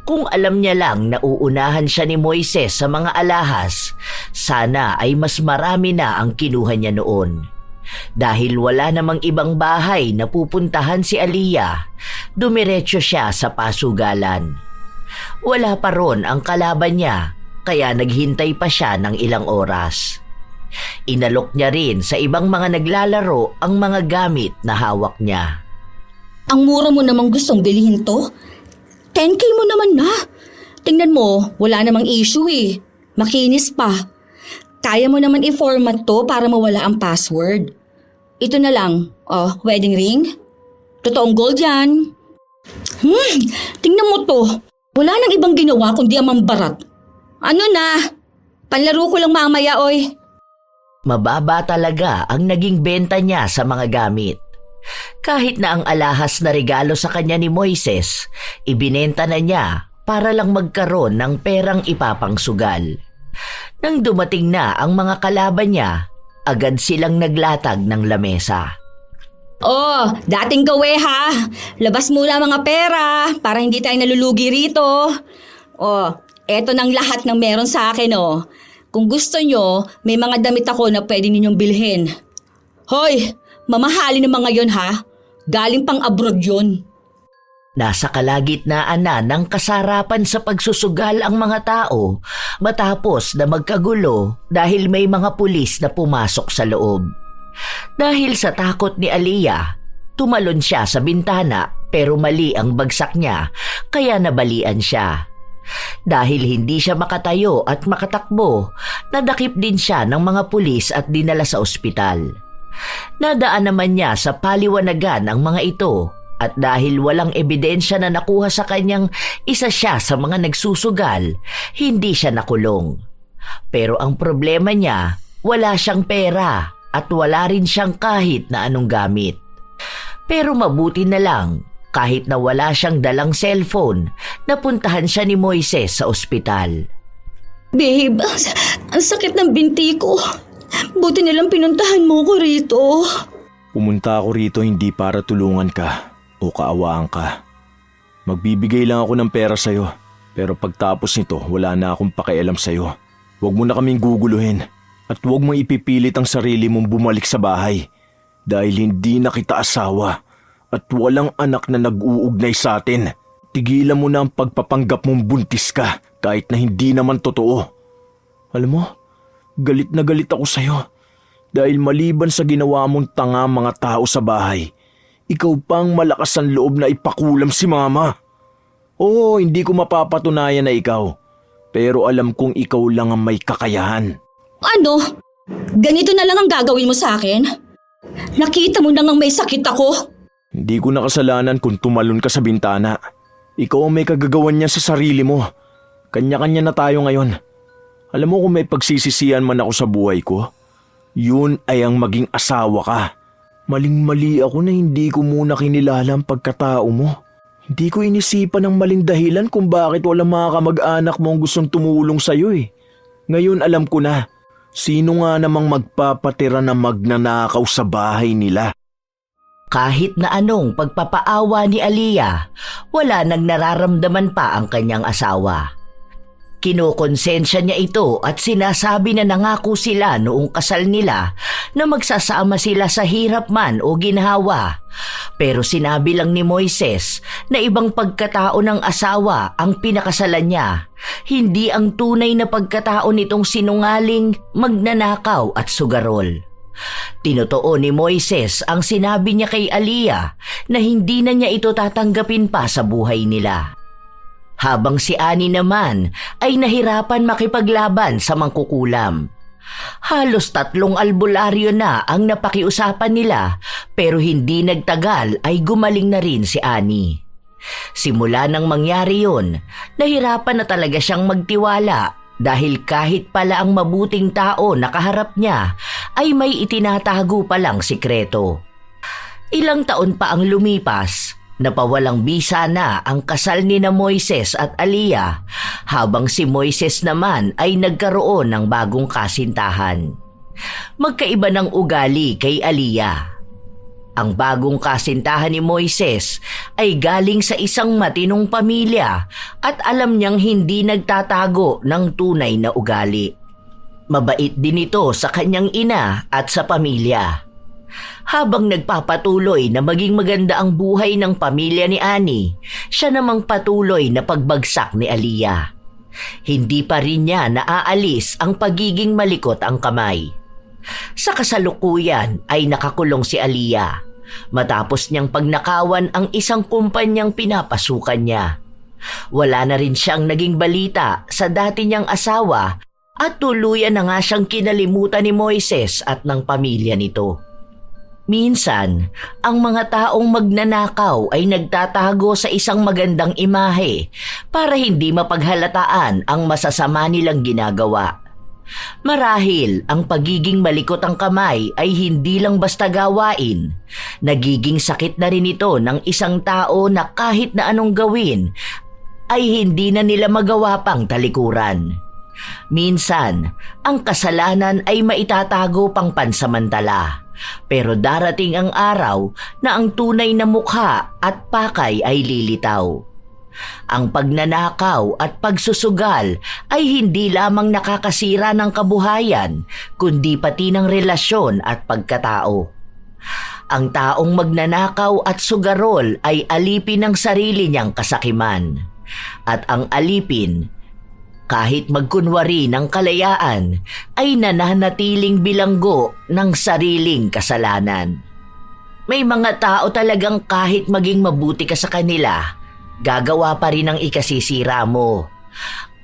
Kung alam niya lang na uunahan siya ni Moises sa mga alahas, sana ay mas marami na ang kinuha niya noon. Dahil wala namang ibang bahay na pupuntahan si Aliyah, dumiretso siya sa pasugalan. Wala pa ron ang kalaban niya, kaya naghintay pa siya ng ilang oras. Inalok niya rin sa ibang mga naglalaro ang mga gamit na hawak niya. Ang mura mo namang gustong bilhin to? 10K mo naman na. Tingnan mo, wala namang issue eh. Makinis pa. Kaya mo naman i-format to para mawala ang password. Ito na lang. Oh, wedding ring? Totoong gold yan. Tingnan mo to. Wala nang ibang ginawa kundi ang mambarat. Ano na? Panlaro ko lang mamaya, oy. Mababa talaga ang naging benta niya sa mga gamit. Kahit na ang alahas na regalo sa kanya ni Moises, ibinenta na niya para lang magkaroon ng perang ipapangsugal. Nang dumating na ang mga kalaban niya, agad silang naglatag ng lamesa. Oh, dating gawe ha. Labas muna mga pera para hindi tayo nalulugi rito. Oh, eto nang lahat ng meron sa akin oh. Kung gusto nyo, may mga damit ako na pwede ninyong bilhin. Hoy, mamahalin ng mga yon ha. Galing pang abroad yun. Nasa kalagitnaan na ng kasarapan sa pagsusugal ang mga tao matapos na magkagulo dahil may mga pulis na pumasok sa loob. Dahil sa takot ni Aliyah, tumalon siya sa bintana pero mali ang bagsak niya kaya nabalian siya. Dahil hindi siya makatayo at makatakbo, nadakip din siya ng mga pulis at dinala sa ospital. Nadaan naman niya sa paliwanagan ang mga ito at dahil walang ebidensya na nakuha sa kanyang isa siya sa mga nagsusugal, hindi siya nakulong. Pero ang problema niya, wala siyang pera at wala rin siyang kahit na anong gamit. Pero mabuti na lang, kahit na wala siyang dalang cellphone, napuntahan siya ni Moises sa ospital. Babe, ang sakit ng binti ko. Buti nilang pinuntahan mo ko rito. Pumunta ako rito hindi para tulungan ka o kaawaan ka. Magbibigay lang ako ng pera sa'yo, pero pagtapos nito wala na akong pakialam sa'yo. Huwag mo na kaming guguluhin at huwag mo ipipilit ang sarili mong bumalik sa bahay dahil hindi na kita asawa at walang anak na nag-uugnay sa atin. Tigilan mo na ang pagpapanggap mong buntis ka kahit na hindi naman totoo. Alam mo, galit na galit ako sa'yo dahil maliban sa ginawa mong tanga mga tao sa bahay, ikaw pang malakas ang loob na ipakulam si mama. Oo, hindi ko mapapatunayan na ikaw, pero alam kong ikaw lang ang may kakayahan. Ano? Ganito na lang ang gagawin mo sa akin? Nakita mo na ngang may sakit ako. Hindi ko nakasalanan kung tumalon ka sa bintana. Ikaw ang may kagagawan niya sa sarili mo. Kanya-kanya na tayo ngayon. Alam mo kung may pagsisisihan man ako sa buhay ko, yun ay ang maging asawa ka. Maling-mali ako na hindi ko muna kinilala ang pagkatao mo. Hindi ko inisipan ng maling dahilan kung bakit walang mga kamag-anak mo ang gustong tumulong sa'yo eh. Ngayon alam ko na, sino nga namang magpapatira na magnanakaw sa bahay nila. Kahit na anong pagpapaawa ni Aliyah, wala nang nararamdaman pa ang kanyang asawa. Kinokonsensya niya ito at sinasabi na nangako sila noong kasal nila na magsasama sila sa hirap man o ginhawa. Pero sinabi lang ni Moises na ibang pagkatao ng asawa ang pinakasalan niya, hindi ang tunay na pagkatao nitong sinungaling, magnanakaw at sugarol. Tinotoo ni Moises ang sinabi niya kay Aliyah na hindi na niya ito tatanggapin pa sa buhay nila. Habang si Ani naman ay nahirapan makipaglaban sa mangkukulam. Halos 3 albularyo na ang napakiusapan nila pero hindi nagtagal ay gumaling na rin si Ani. Simula nang mangyari yun, nahirapan na talaga siyang magtiwala dahil kahit pala ang mabuting tao na kaharap niya ay may itinatago palang sikreto. Ilang taon pa ang lumipas, napawalang bisa na ang kasal ni na Moises at Aliyah habang si Moises naman ay nagkaroon ng bagong kasintahan. Magkaiba ng ugali kay Aliyah. Ang bagong kasintahan ni Moises ay galing sa isang matinong pamilya at alam niyang hindi nagtatago ng tunay na ugali. Mabait din ito sa kanyang ina at sa pamilya. Habang nagpapatuloy na maging maganda ang buhay ng pamilya ni Ani, siya namang patuloy na pagbagsak ni Aliyah. Hindi pa rin niya naaalis ang pagiging malikot ang kamay. Sa kasalukuyan ay nakakulong si Aliyah matapos niyang pagnakawan ang isang kumpanyang pinapasukan niya. Wala na rin siyang naging balita sa dati niyang asawa at tuluyan na nga siyang kinalimutan ni Moises at ng pamilya nito. Minsan, ang mga taong magnanakaw ay nagtatago sa isang magandang imahe para hindi mapaghalataan ang masasama nilang ginagawa. Marahil ang pagiging malikot ang kamay ay hindi lang basta gawain. Nagiging sakit na rin ito ng isang tao na kahit na anong gawin ay hindi na nila magawa pang talikuran. Minsan, ang kasalanan ay maitatago pang pansamantala. Pero darating ang araw na ang tunay na mukha at pakay ay lilitaw. Ang pagnanakaw at pagsusugal ay hindi lamang nakakasira ng kabuhayan, kundi pati ng relasyon at pagkatao. Ang taong magnanakaw at sugarol ay alipin ng sarili niyang kasakiman. At ang alipin, kahit magkunwari ng kalayaan, ay nananatiling bilanggo ng sariling kasalanan. May mga tao talagang kahit maging mabuti ka sa kanila, gagawa pa rin ang ikasisira mo.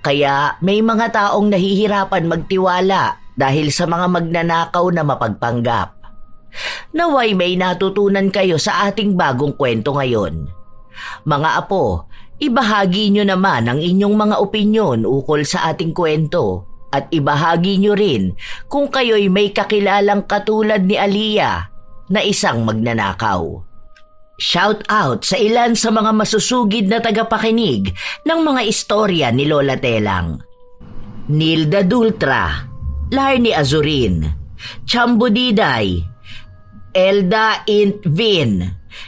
Kaya may mga taong nahihirapan magtiwala dahil sa mga magnanakaw na mapagpanggap. Naway may natutunan kayo sa ating bagong kwento ngayon. Mga apo, ibahagi nyo naman ang inyong mga opinyon ukol sa ating kwento at ibahagi nyo rin kung kayo'y may kakilalang katulad ni Aliyah na isang magnanakaw. Shout out sa ilan sa mga masusugid na tagapakinig ng mga istorya ni Lola Telang. Nilda Dultra, Larnie Azurin, Chambo Diday, Elda Int Vin,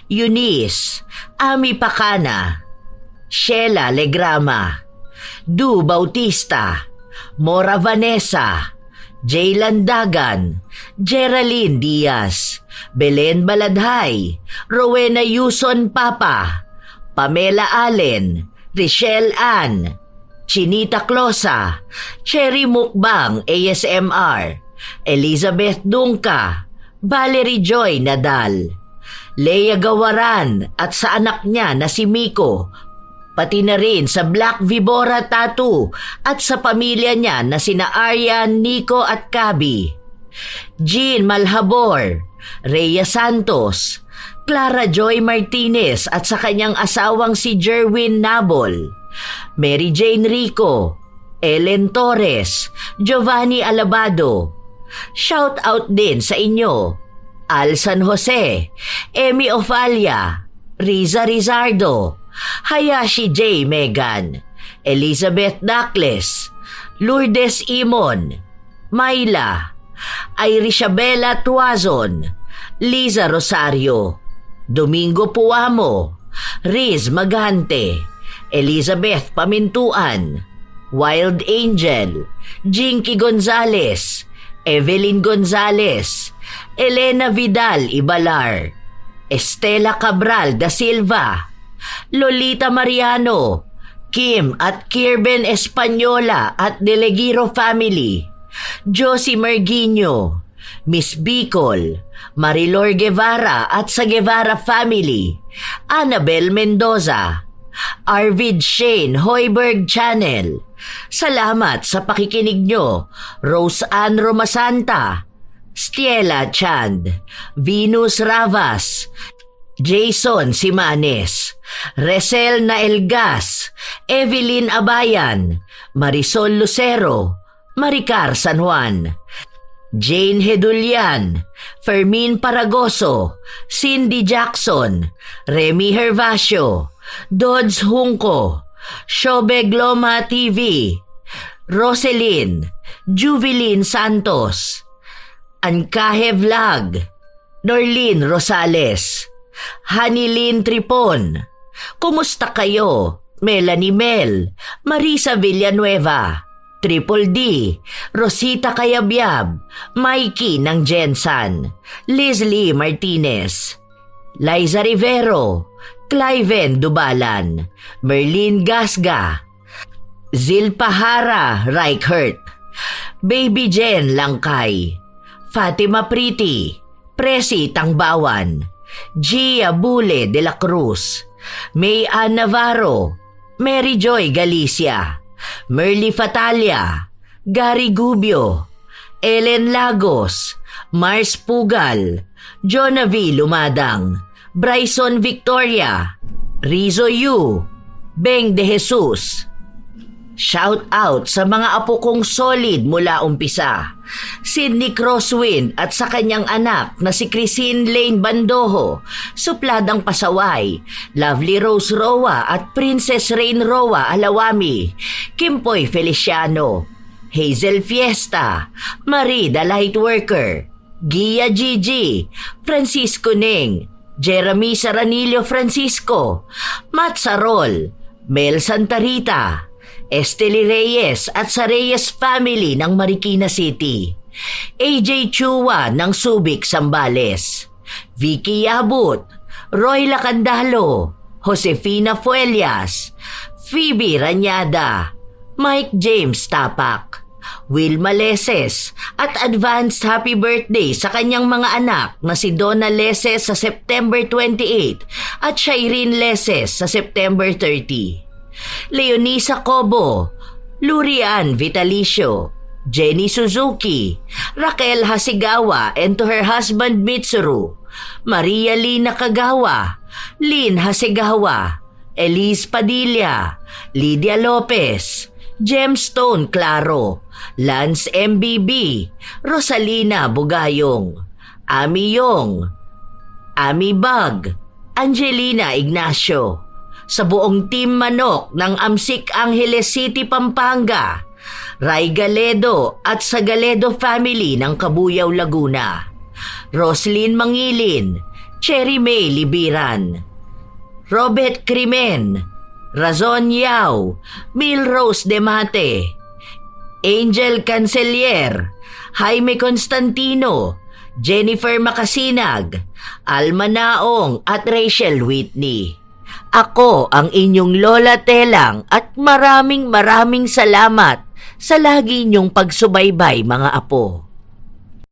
Eunice, Ami Pacana, Sheila Legrama, Du Bautista, Mora Vanessa, Jaylan Dagan, Geraldine Diaz, Belen Baladhay, Rowena Yuson Papa, Pamela Allen, Richelle Ann, Chinita Closa, Cherry Mukbang ASMR, Elizabeth Dungka, Valerie Joy Nadal, Leia Gawaran at sa anak niya na si Miko, pati na rin sa Black Vibora Tattoo at sa pamilya niya na sina Aryan, Nico at Kabi, Jean Malhabor, Rhea Santos, Clara Joy Martinez at sa kanyang asawang si Jerwin Nabol, Mary Jane Rico, Ellen Torres, Giovanni Alabado. Shout out din sa inyo, Al San Jose, Emmy Ofalia, Riza Rizardo, Hayashi J. Megan, Elizabeth Dacles, Lourdes Imon, Myla, Irisabela Tuazon, Liza Rosario, Domingo Puamo, Riz Magante, Elizabeth Pamintuan, Wild Angel, Jinky Gonzales, Evelyn Gonzales, Elena Vidal Ibalar, Estela Cabral da Silva, Lolita Mariano, Kim at Kirben Española at Delegiro family, Josie Merguinho, Miss Bicol, Marilor Guevara at sa Guevara family, Annabel Mendoza, Arvid Shane Hoiberg Channel. Salamat sa pakikinig nyo, Rose Ann Romasanta, Stiela Chand, Venus Ravas, Jason Simanes, Resel Naelgas, Evelyn Abayan, Marisol Lucero, Maricar San Juan, Jane Hedulian, Fermin Paragoso, Cindy Jackson, Remy Hervasio, Dodds Hunco, Shobeg Loma TV, Roselyn, Juvelyn Santos, Ankahe Vlog, Norlene Rosales, Hanilyn Tripon. Kumusta kayo? Melanie Mel, Marisa Villanueva, Triple D, Rosita Kayabyab, Mikey ng Jensan, Leslie Martinez, Liza Rivero, Cliven Dubalan, Merlin Gasga, Zilpahara Reichert, Baby Jen Langkay, Fatima Priti, Presi Tangbawan, Gia Bule de la Cruz, May Ann Navarro, Mary Joy Galicia, Merly Fatalia, Gary Gubio, Ellen Lagos, Mars Pugal, Jonavi Lumadang, Bryson Victoria, Rizo Yu, Beng de Jesus. Shout out sa mga apo kong solid mula umpisa. Sidney Crosswind at sa kanyang anak na si Christine Lane Bandoho, Supladang Pasaway, Lovely Rose Roa at Princess Rain Roa Alawami, Kimpoy Feliciano, Hazel Fiesta, Marie the Lightworker, Gia Gigi, Francisco Ning, Jeremy Saranillo Francisco, Matt Sarol, Mel Santarita, Esteli Reyes at sa Reyes family ng Marikina City, AJ Chua ng Subic, Zambales, Vicky Yabut, Roy Lacandalo, Josefina Fuelias, Phoebe Ranyada, Mike James Tapak, Wilma Leses at advanced happy birthday sa kanyang mga anak na si Donna Leses sa September 28 at Shireen Leses sa September 30. Leonisa Cobo, Lurian Vitalicio, Jenny Suzuki, Raquel Hasigawa and to her husband Mitsuru, Maria Lina Kagawa, Lynn Hasigawa, Elise Padilla, Lydia Lopez, Gemstone Claro, Lance MBB, Rosalina Bugayong, Ami Yong, Ami Bag, Angelina Ignacio, sa buong Team Manok ng Amsik Angeles City, Pampanga, Ray Galedo at sa Galedo family ng Kabuyaw, Laguna, Roslyn Mangilin, Cherry May Libiran, Robert Crimen, Razon Yao, Milrose Demate, Angel Cancelier, Jaime Constantino, Jennifer Makasinag, Alma Naong at Rachel Whitney. Ako ang inyong Lola Telang at maraming salamat sa lagi niyong pagsubaybay, mga apo.